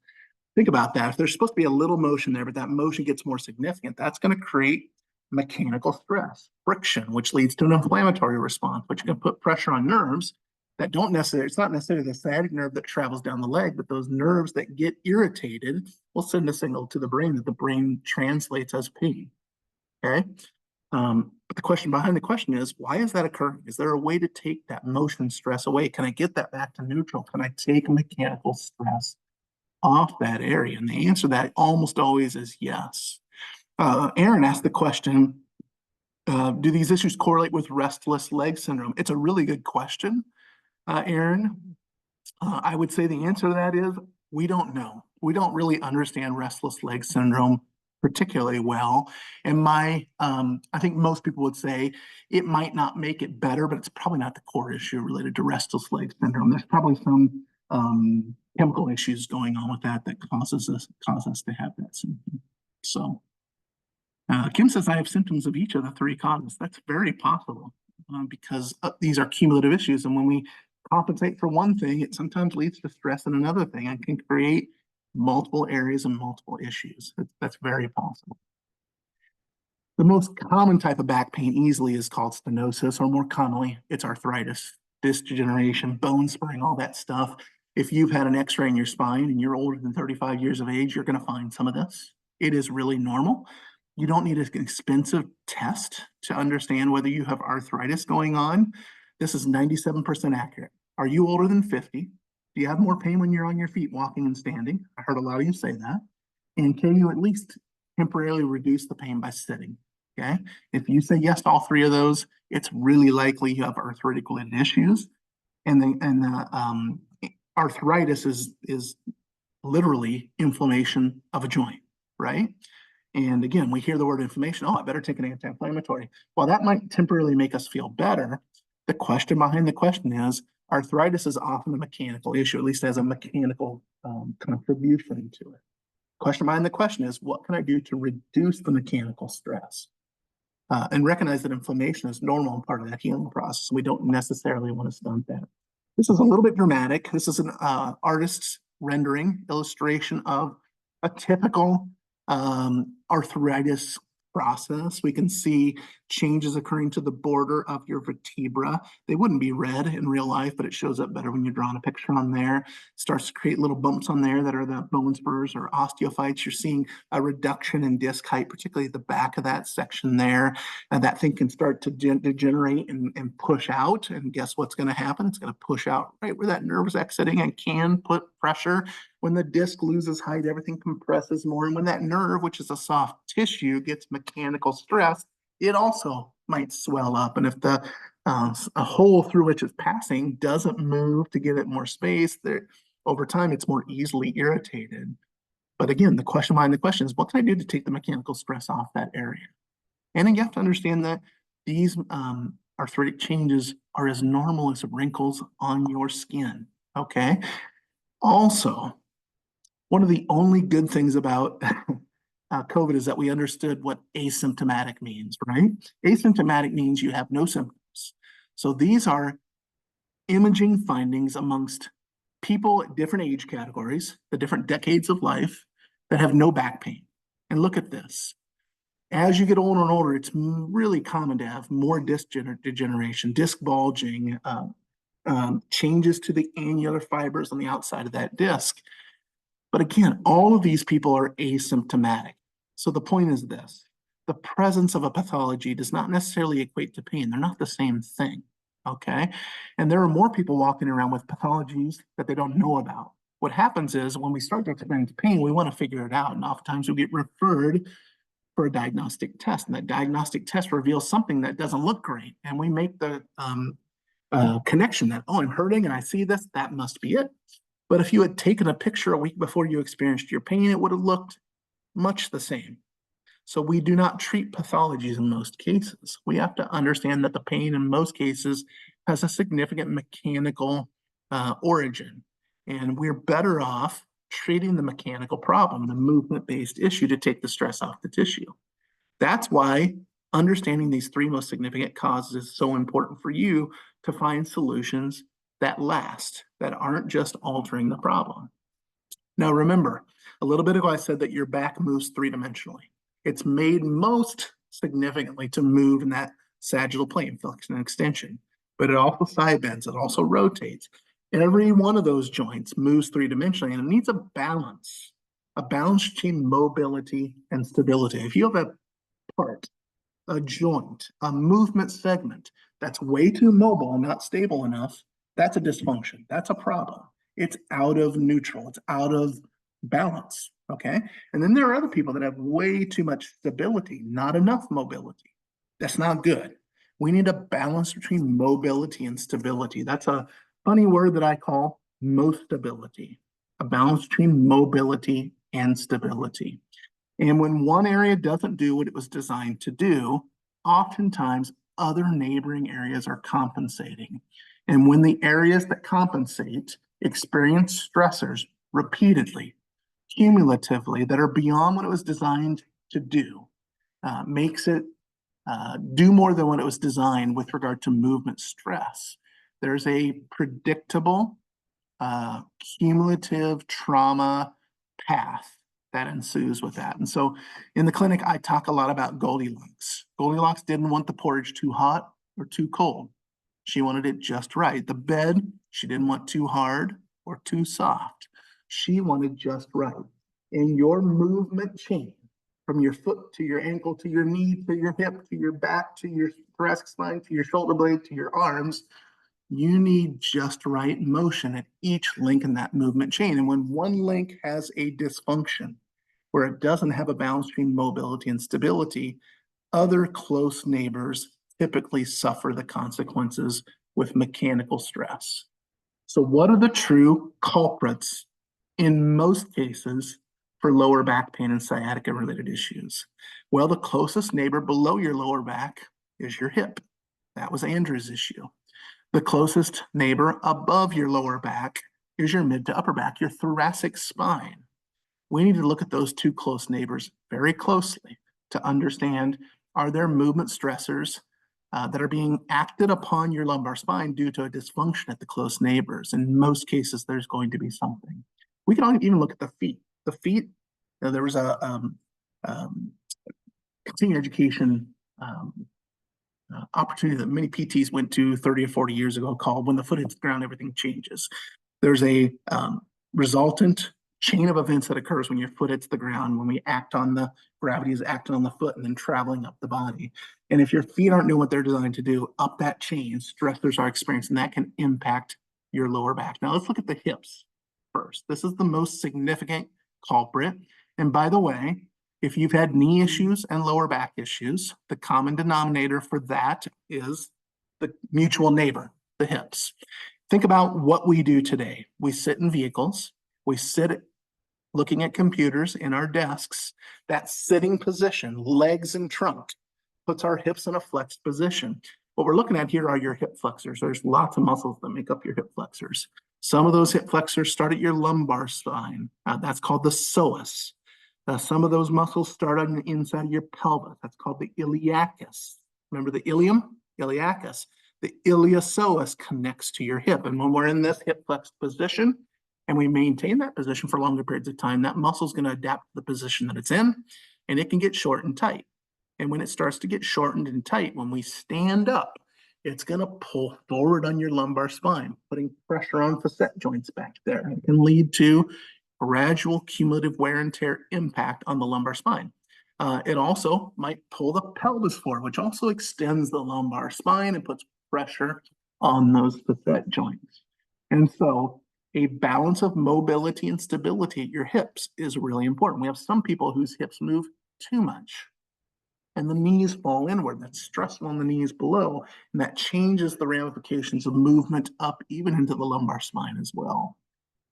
Think about that. If there's supposed to be a little motion there, but that motion gets more significant, that's going to create mechanical stress, friction, which leads to an inflammatory response, which can put pressure on nerves that don't necessarily, it's not necessarily the sciatic nerve that travels down the leg, but those nerves that get irritated will send a signal to the brain that the brain translates as pain. Okay. But the question behind the question is, why is that occurring? Is there a way to take that motion stress away? Can I get that back to neutral? Can I take mechanical stress off that area? And the answer to that almost always is yes. Aaron asked the question, do these issues correlate with restless leg syndrome? It's a really good question, Aaron. I would say the answer to that is we don't know. We don't really understand restless leg syndrome particularly well. And I think most people would say it might not make it better, but it's probably not the core issue related to restless leg syndrome. There's probably some chemical issues going on with that cause us to have that symptom. So Kim says I have symptoms of each of the 3 causes. That's very possible because these are cumulative issues. And when we compensate for one thing, it sometimes leads to stress in another thing and can create multiple areas and multiple issues. That's very possible. The most common type of back pain easily is called stenosis, or more commonly, it's arthritis. disc degeneration, bone spurring, all that stuff. If you've had an x-ray in your spine and you're older than 35 years of age, you're going to find some of this. It is really normal. You don't need an expensive test to understand whether you have arthritis going on. This is 97% accurate. Are you older than 50? Do you have more pain when you're on your feet walking and standing? I heard a lot of you say that. And can you at least temporarily reduce the pain by sitting? Okay. If you say yes to all three of those, it's really likely you have arthritic related issues. And the arthritis is literally inflammation of a joint, right? And again, we hear the word inflammation. Oh, I better take an anti-inflammatory. While that might temporarily make us feel better, the question behind the question is arthritis is often a mechanical issue, at least as a mechanical contribution to it. Question behind the question is, what can I do to reduce the mechanical stress? And recognize that inflammation is normal and part of that healing process. We don't necessarily want to stunt that. This is a little bit dramatic. This is an artist's rendering illustration of a typical arthritis process. We can see changes occurring to the border of your vertebra. They wouldn't be red in real life, but it shows up better when you're drawing a picture on there. It starts to create little bumps on there that are the bone spurs or osteophytes. You're seeing a reduction in disc height, particularly the back of that section there. And that thing can start to degenerate and push out. And guess what's going to happen? It's going to push out right where that nerve is exiting and can put pressure. When the disc loses height, everything compresses more. And when that nerve, which is a soft tissue, gets mechanical stress, it also might swell up. And if the a hole through which it's passing doesn't move to give it more space, there over time it's more easily irritated. But again, the question behind the question is, what can I do to take the mechanical stress off that area? And then you have to understand that these arthritic changes are as normal as wrinkles on your skin. Okay. Also, one of the only good things about COVID is that we understood what asymptomatic means, right? Asymptomatic means you have no symptoms. So these are imaging findings amongst people at different age categories, the different decades of life that have no back pain. And look at this. As you get older and older, it's really common to have more disc degeneration, disc bulging, changes to the annular fibers on the outside of that disc. But again, all of these people are asymptomatic. So the point is this: the presence of a pathology does not necessarily equate to pain. They're not the same thing, okay? And there are more people walking around with pathologies that they don't know about. What happens is when we start to experience pain, we want to figure it out. And oftentimes we get referred for a diagnostic test. And that diagnostic test reveals something that doesn't look great. And we make the connection that, oh, I'm hurting and I see this, that must be it. But if you had taken a picture a week before you experienced your pain, it would have looked much the same. So we do not treat pathologies in most cases. We have to understand that the pain in most cases has a significant mechanical origin. And we're better off treating the mechanical problem, the movement-based issue, to take the stress off the tissue. That's why understanding these three most significant causes is so important for you to find solutions that last, that aren't just altering the problem. Now, remember, a little bit ago I said that your back moves three-dimensionally. It's made most significantly to move in that sagittal plane, flexion and extension, but it also side bends, it also rotates. Every one of those joints moves three-dimensionally, and it needs a balance between mobility and stability. If you have a part, a joint, a movement segment that's way too mobile and not stable enough, that's a dysfunction. That's a problem. It's out of neutral. It's out of balance. Okay. And then there are other people that have way too much stability, not enough mobility. That's not good. We need a balance between mobility and stability. That's a funny word that I call mostability, a balance between mobility and stability. And when one area doesn't do what it was designed to do, oftentimes other neighboring areas are compensating. And when the areas that compensate experience stressors repeatedly, cumulatively, that are beyond what it was designed to do, makes it do more than what it was designed with regard to movement stress. There's a predictable cumulative trauma path that ensues with that. And so in the clinic, I talk a lot about Goldilocks. Goldilocks didn't want the porridge too hot or too cold. She wanted it just right. The bed, she didn't want too hard or too soft. She wanted just right. And your movement chain from your foot to your ankle to your knee to your hip to your back to your thoracic spine to your shoulder blade to your arms, you need just right motion at each link in that movement chain. And when one link has a dysfunction where it doesn't have a balance between mobility and stability, other close neighbors typically suffer the consequences with mechanical stress. So what are the true culprits in most cases for lower back pain and sciatica related issues? Well, the closest neighbor below your lower back is your hip. That was Andrew's issue. The closest neighbor above your lower back is your mid to upper back, your thoracic spine. We need to look at those two close neighbors very closely to understand, are there movement stressors that are being acted upon your lumbar spine due to a dysfunction at the close neighbors? In most cases, there's going to be something. We can even look at the feet. The feet, there was a continuing education opportunity that many PTs went to 30 or 40 years ago called When the Foot Hits the Ground, Everything Changes. There's a resultant chain of events that occurs when your foot hits the ground, when we act on the gravity is acting on the foot and then traveling up the body. And if your feet aren't doing what they're designed to do, up that chain, stressors are experienced, and that can impact your lower back. Now let's look at the hips first. This is the most significant culprit. And by the way, if you've had knee issues and lower back issues, the common denominator for that is the mutual neighbor, the hips. Think about what we do today. We sit in vehicles. We sit looking at computers in our desks. That sitting position, legs and trunk, puts our hips in a flexed position. What we're looking at here are your hip flexors. There's lots of muscles that make up your hip flexors. Some of those hip flexors start at your lumbar spine. That's called the psoas. Some of those muscles start on the inside of your pelvis. That's called the iliacus. Remember the ilium? Iliacus. The iliopsoas connects to your hip. And when we're in this hip flexed position and we maintain that position for longer periods of time, that muscle is going to adapt to the position that it's in, and it can get short and tight. And when it starts to get shortened and tight, when we stand up, it's going to pull forward on your lumbar spine, putting pressure on facet joints back there. It can lead to gradual cumulative wear and tear impact on the lumbar spine. It also might pull the pelvis forward, which also extends the lumbar spine and puts pressure on those facet joints. And so a balance of mobility and stability at your hips is really important. We have some people whose hips move too much and the knees fall inward. That's stressful on the knees below, and that changes the ramifications of movement up even into the lumbar spine as well.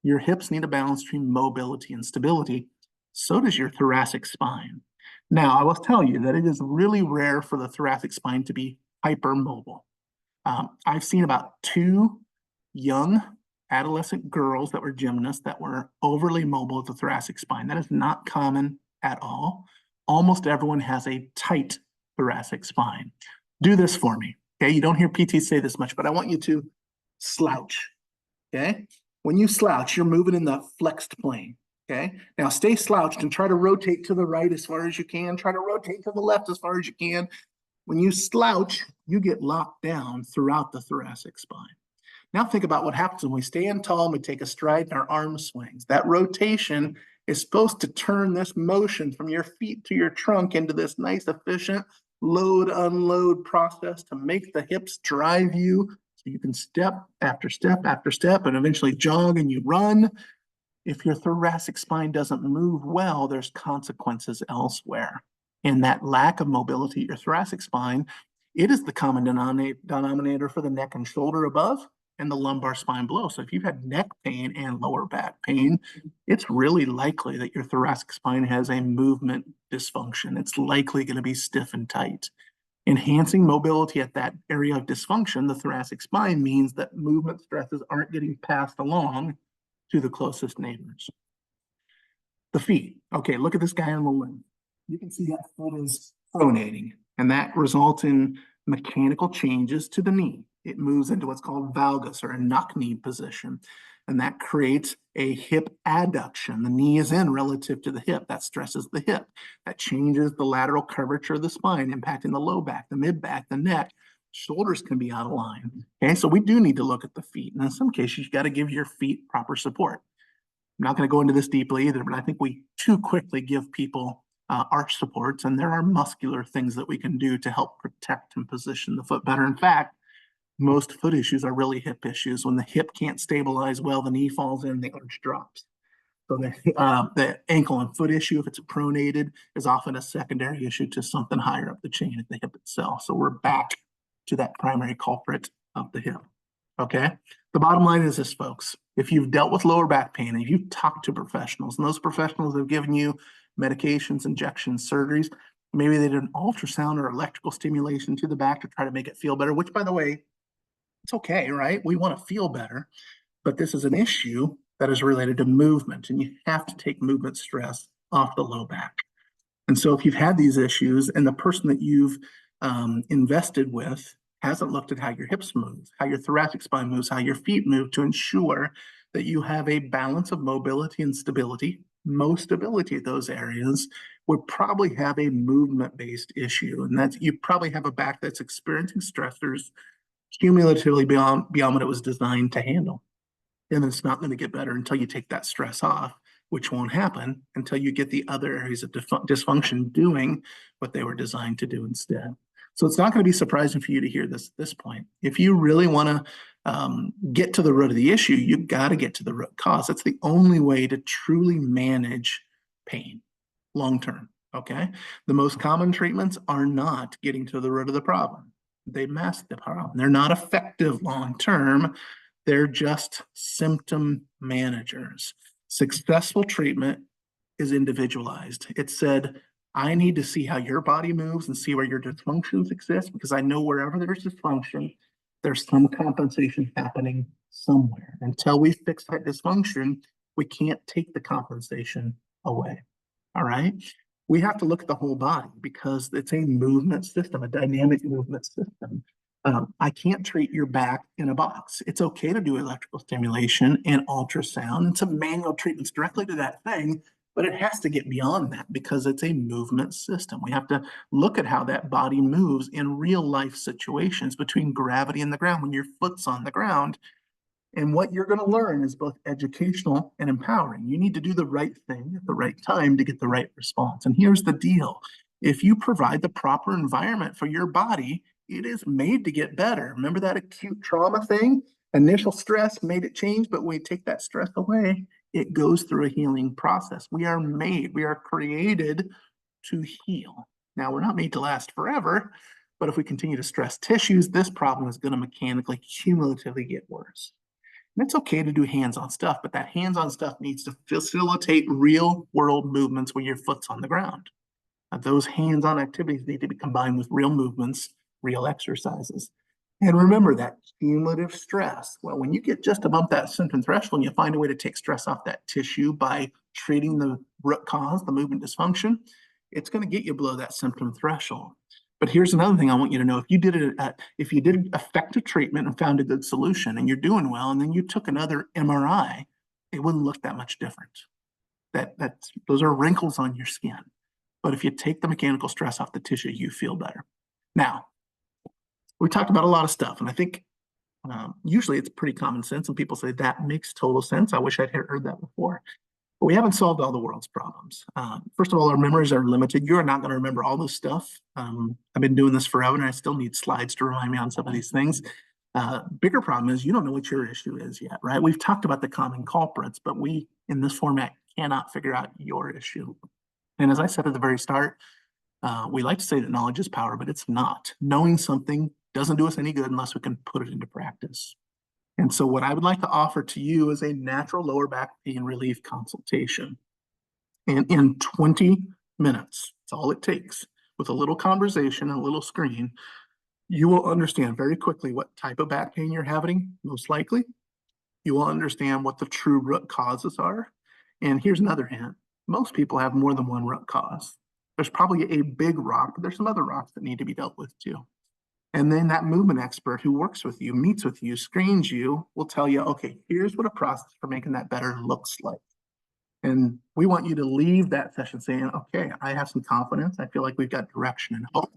Your hips need a balance between mobility and stability. So does your thoracic spine. Now, I will tell you that it is really rare for the thoracic spine to be hypermobile. I've seen about 2 young adolescent girls that were gymnasts that were overly mobile at the thoracic spine. That is not common at all. Almost everyone has a tight thoracic spine. Do this for me, okay? You don't hear PTs say this much, but I want you to slouch, okay? When you slouch, you're moving in the flexed plane, okay? Now stay slouched and try to rotate to the right as far as you can. Try to rotate to the left as far as you can. When you slouch, you get locked down throughout the thoracic spine. Now think about what happens when we stand tall and we take a stride and our arm swings. That rotation is supposed to turn this motion from your feet to your trunk into this nice, efficient load, unload process to make the hips drive you so you can step after step after step and eventually jog and you run. If your thoracic spine doesn't move well, there's consequences elsewhere. And that lack of mobility at your thoracic spine, it is the common denominator for the neck and shoulder above and the lumbar spine below. So if you've had neck pain and lower back pain, it's really likely that your thoracic spine has a movement dysfunction. It's likely going to be stiff and tight. Enhancing mobility at that area of dysfunction, the thoracic spine, means that movement stresses aren't getting passed along to the closest neighbors. The feet. Okay, look at this guy on the limb. You can see that foot is pronating, and that results in mechanical changes to the knee. It moves into what's called valgus, or a knock-knee position, and that creates a hip adduction. The knee is in relative to the hip. That stresses the hip. That changes the lateral curvature of the spine, impacting the low back, the mid back, the neck. Shoulders can be out of line. Okay, so we do need to look at the feet. And in some cases, you got to give your feet proper support. I'm not going to go into this deeply either, but I think we too quickly give people arch supports, and there are muscular things that we can do to help protect and position the foot better. In fact, most foot issues are really hip issues. When the hip can't stabilize well, the knee falls in, the arch drops. So the ankle and foot issue, if it's pronated, is often a secondary issue to something higher up the chain at the hip itself. So we're back to that primary culprit of the hip. Okay. The bottom line is this, folks. If you've dealt with lower back pain and you've talked to professionals, and those professionals have given you medications, injections, surgeries, maybe they did an ultrasound or electrical stimulation to the back to try to make it feel better, which, by the way, it's okay, right? We want to feel better, but this is an issue that is related to movement, and you have to take movement stress off the low back. And so if you've had these issues and the person that you've invested with hasn't looked at how your hips move, how your thoracic spine moves, how your feet move to ensure that you have a balance of mobility and stability, most stability at those areas, would probably have a movement-based issue. And that's, you probably have a back that's experiencing stressors cumulatively beyond what it was designed to handle. And it's not going to get better until you take that stress off, which won't happen until you get the other areas of dysfunction doing what they were designed to do instead. So it's not going to be surprising for you to hear this point. If you really want to get to the root of the issue, you've got to get to the root cause. That's the only way to truly manage pain long term. Okay. The most common treatments are not getting to the root of the problem. They mask the problem. They're not effective long term. They're just symptom managers. Successful treatment is individualized. It said, I need to see how your body moves and see where your dysfunctions exist, because I know wherever there's dysfunction, there's some compensation happening somewhere. Until we fix that dysfunction, we can't take the compensation away. All right? We have to look at the whole body because it's a movement system, a dynamic movement system. I can't treat your back in a box. It's okay to do electrical stimulation and ultrasound and some manual treatments directly to that thing, but it has to get beyond that because it's a movement system. We have to look at how that body moves in real life situations between gravity and the ground when your foot's on the ground. And what you're going to learn is both educational and empowering. You need to do the right thing at the right time to get the right response. And here's the deal. If you provide the proper environment for your body, it is made to get better. Remember that acute trauma thing? Initial stress made it change, but when we take that stress away, it goes through a healing process. We are created to heal. Now, we're not made to last forever, but if we continue to stress tissues, this problem is going to mechanically, cumulatively get worse. And it's okay to do hands-on stuff, but that hands-on stuff needs to facilitate real-world movements when your foot's on the ground. Those hands-on activities need to be combined with real movements, real exercises. And remember that cumulative stress. Well, when you get just above that symptom threshold, and you find a way to take stress off that tissue by treating the root cause, the movement dysfunction, it's going to get you below that symptom threshold. But here's another thing I want you to know. If you did effective treatment and found a good solution and you're doing well, and then you took another MRI, it wouldn't look that much different. Those are wrinkles on your skin. But if you take the mechanical stress off the tissue, you feel better. Now, we talked about a lot of stuff, and I think usually it's pretty common sense, and people say that makes total sense. I wish I'd heard that before. But we haven't solved all the world's problems. First of all, our memories are limited. You are not going to remember all this stuff. I've been doing this forever, and I still need slides to remind me on some of these things. Bigger problem is you don't know what your issue is yet, right? We've talked about the common culprits, but we, in this format, cannot figure out your issue. And as I said at the very start, we like to say that knowledge is power, but it's not. Knowing something doesn't do us any good unless we can put it into practice. And so what I would like to offer to you is a natural lower back pain relief consultation. And in 20 minutes, that's all it takes, with a little conversation and a little screen, you will understand very quickly what type of back pain you're having, most likely. You will understand what the true root causes are. And here's another hint. Most people have more than one root cause. There's probably a big rock, but there's some other rocks that need to be dealt with too. And then that movement expert who works with you, meets with you, screens you, will tell you, okay, here's what a process for making that better looks like. And we want you to leave that session saying, okay, I have some confidence. I feel like we've got direction and hope.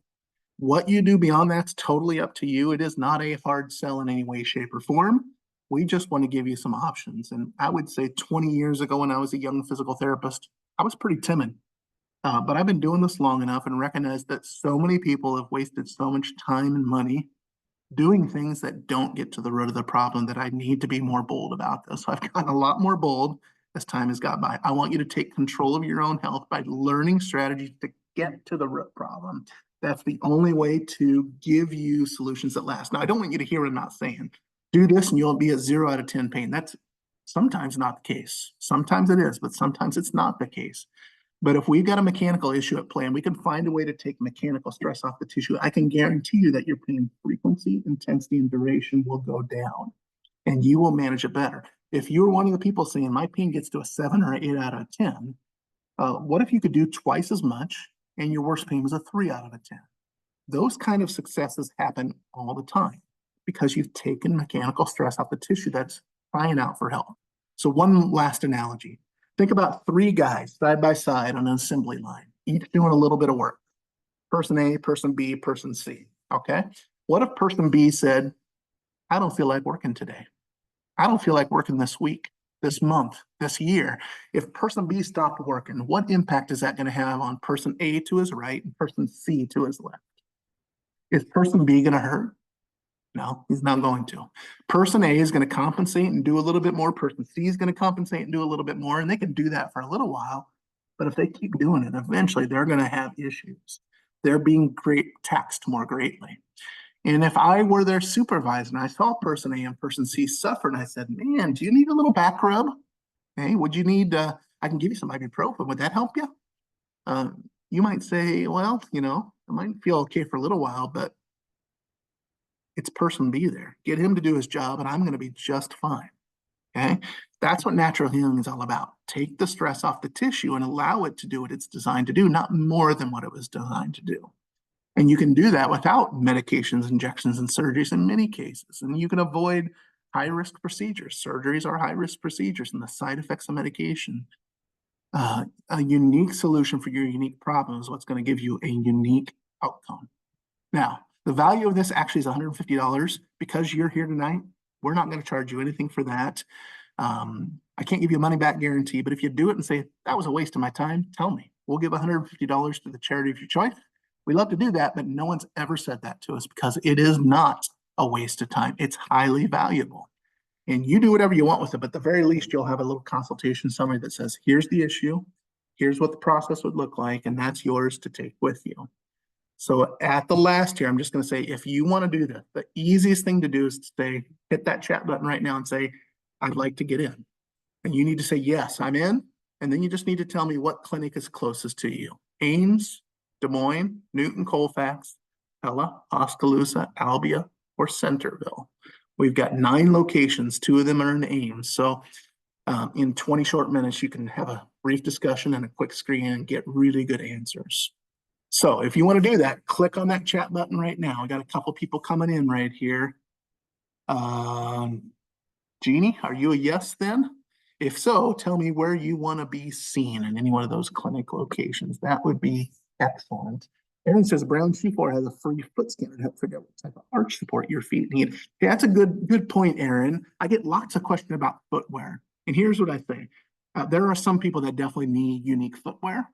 What you do beyond that's totally up to you. It is not a hard sell in any way, shape, or form. We just want to give you some options. And I would say 20 years ago, when I was a young physical therapist, I was pretty timid. But I've been doing this long enough and recognize that so many people have wasted so much time and money doing things that don't get to the root of the problem that I need to be more bold about this. So I've gotten a lot more bold as time has gone by. I want you to take control of your own health by learning strategies to get to the root problem. That's the only way to give you solutions that last. Now, I don't want you to hear what I'm not saying. Do this and you'll be a 0 out of 10 pain. That's sometimes not the case. Sometimes it is, but sometimes it's not the case. But if we've got a mechanical issue at play and we can find a way to take mechanical stress off the tissue, I can guarantee you that your pain frequency, intensity, and duration will go down and you will manage it better. If you're one of the people saying my pain gets to a 7 or 8 out of 10, what if you could do twice as much and your worst pain was a 3 out of a 10? Those kind of successes happen all the time because you've taken mechanical stress off the tissue that's crying out for help. So one last analogy. Think about 3 guys side by side on an assembly line, each doing a little bit of work. Person A, person B, person C. Okay. What if person B said, I don't feel like working today. I don't feel like working this week, this month, this year. If person B stopped working, what impact is that going to have on person A to his right and person C to his left? Is person B going to hurt? No, he's not going to. Person A is going to compensate and do a little bit more. Person C is going to compensate and do a little bit more. And they can do that for a little while. But if they keep doing it, eventually they're going to have issues. They're being taxed more greatly. And if I were their supervisor and I saw person A and person C suffer, and I said, man, do you need a little back rub? Hey, would you need, I can give you some ibuprofen. Would that help you? You might say, well, it might feel okay for a little while, but it's person B there. Get him to do his job, and I'm going to be just fine. Okay. That's what natural healing is all about. Take the stress off the tissue and allow it to do what it's designed to do, not more than what it was designed to do. And you can do that without medications, injections, and surgeries in many cases. And you can avoid high risk procedures. Surgeries are high risk procedures, and the side effects of medication. A unique solution for your unique problem is what's going to give you a unique outcome. Now, the value of this actually is $150 because you're here tonight. We're not going to charge you anything for that. I can't give you a money back guarantee, but if you do it and say, that was a waste of my time, tell me. We'll give $150 to the charity of your choice. We love to do that, but no one's ever said that to us because it is not a waste of time. It's highly valuable. And you do whatever you want with it, but at the very least, you'll have a little consultation summary that says, here's the issue, here's what the process would look like, and that's yours to take with you. So at the last here, I'm just going to say, if you want to do this, the easiest thing to do is to say, hit that chat button right now and say, I'd like to get in. And you need to say, yes, I'm in. And then you just need to tell me what clinic is closest to you. Ames, Des Moines, Newton, Colfax, Pella, Oskaloosa, Albia, or Centerville. We've got 9 locations. 2 of them are in Ames. So in 20 short minutes, you can have a brief discussion and a quick screen and get really good answers. So if you want to do that, click on that chat button right now. I got a couple people coming in right here. Jeannie, are you a yes then? If so, tell me where you want to be seen in any one of those clinic locations. That would be excellent. Aaron says Brown Shoe Floor has a free foot scanner to help figure out what type of arch support your feet need. Okay, that's a good point, Aaron. I get lots of questions about footwear. And here's what I say. There are some people that definitely need unique footwear.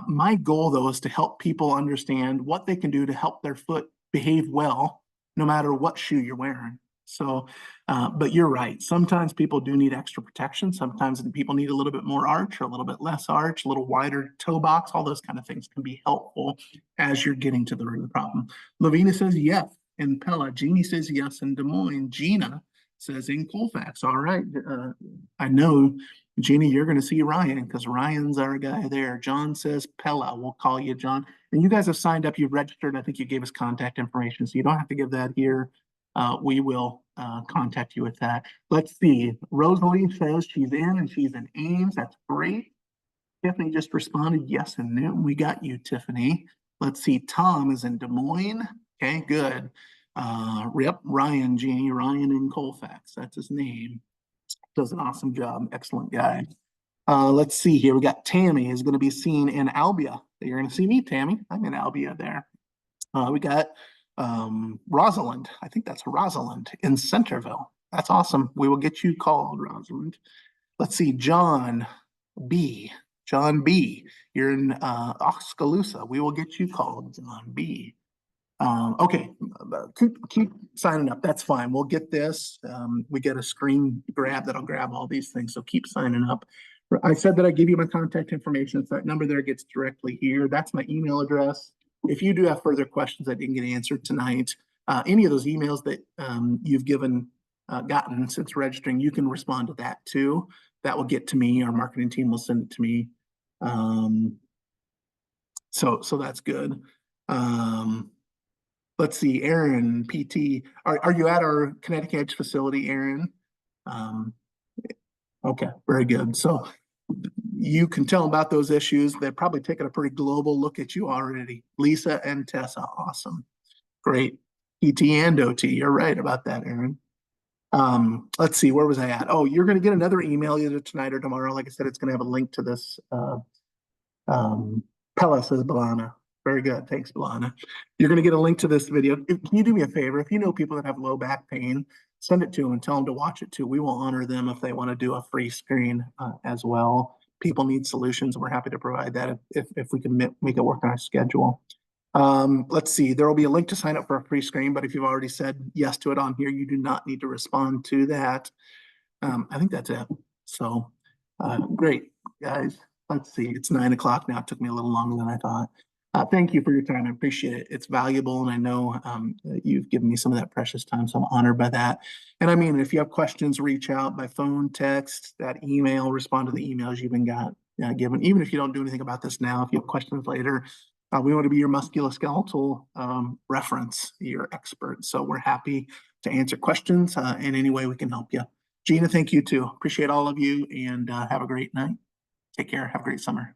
My goal, though, is to help people understand what they can do to help their foot behave well, no matter what shoe you're wearing. So, but you're right. Sometimes people do need extra protection. Sometimes people need a little bit more arch or a little bit less arch, a little wider toe box. All those kind of things can be helpful as you're getting to the root of the problem. Lavina says yes in Pella. Jeannie says yes in Des Moines. Gina says in Colfax. All right. I know, Jeannie, you're going to see Ryan because Ryan's our guy there. John says Pella. We'll call you, John. And you guys have signed up. You've registered. I think you gave us contact information, so you don't have to give that here. We will contact you with that. Let's see. Rosalie says she's in and she's in Ames. That's great. Tiffany just responded yes and no. We got you, Tiffany. Let's see. Tom is in Des Moines. Okay, good. Yep, Ryan, Jeannie, Ryan in Colfax. That's his name. Does an awesome job. Excellent guy. Let's see here. We got Tammy is going to be seen in Albia. You're going to see me, Tammy. I'm in Albia there. We got Rosalind. I think that's Rosalind in Centerville. That's awesome. We will get you called, Rosalind. Let's see, John B. John B. You're in Oskaloosa. We will get you called, John B. Okay, keep signing up. That's fine. We'll get this. We get a screen grab that'll grab all these things. So keep signing up. I said that I give you my contact information. So that number there gets directly here. That's my email address. If you do have further questions that didn't get answered tonight, any of those emails that you've gotten since registering, you can respond to that too. That will get to me. Our marketing team will send it to me. So that's good. Let's see, Aaron, PT. Are you at our Connecticut Edge facility, Aaron? Okay, very good. So you can tell them about those issues. They've probably taken a pretty global look at you already. Lisa and Tessa, awesome. Great. PT and OT, you're right about that, Aaron. Let's see, where was I at? Oh, you're going to get another email either tonight or tomorrow. Like I said, it's going to have a link to this. Pella says Balana. Very good. Thanks, Balana. You're going to get a link to this video. Can you do me a favor? If you know people that have low back pain, send it to them and tell them to watch it too. We will honor them if they want to do a free screen as well. People need solutions. We're happy to provide that if we can make it work on our schedule. Let's see. There will be a link to sign up for a free screen, but if you've already said yes to it on here, you do not need to respond to that. I think that's it. So great, guys. Let's see. It's 9 o'clock now. It took me a little longer than I thought. Thank you for your time. I appreciate it. It's valuable, and I know you've given me some of that precious time, so I'm honored by that. And I mean, if you have questions, reach out by phone, text, that email, respond to the emails you've been given. Even if you don't do anything about this now, if you have questions later, we want to be your musculoskeletal reference, your expert. So we're happy to answer questions in any way we can help you. Gina, thank you too. Appreciate all of you, and have a great night. Take care. Have a great summer.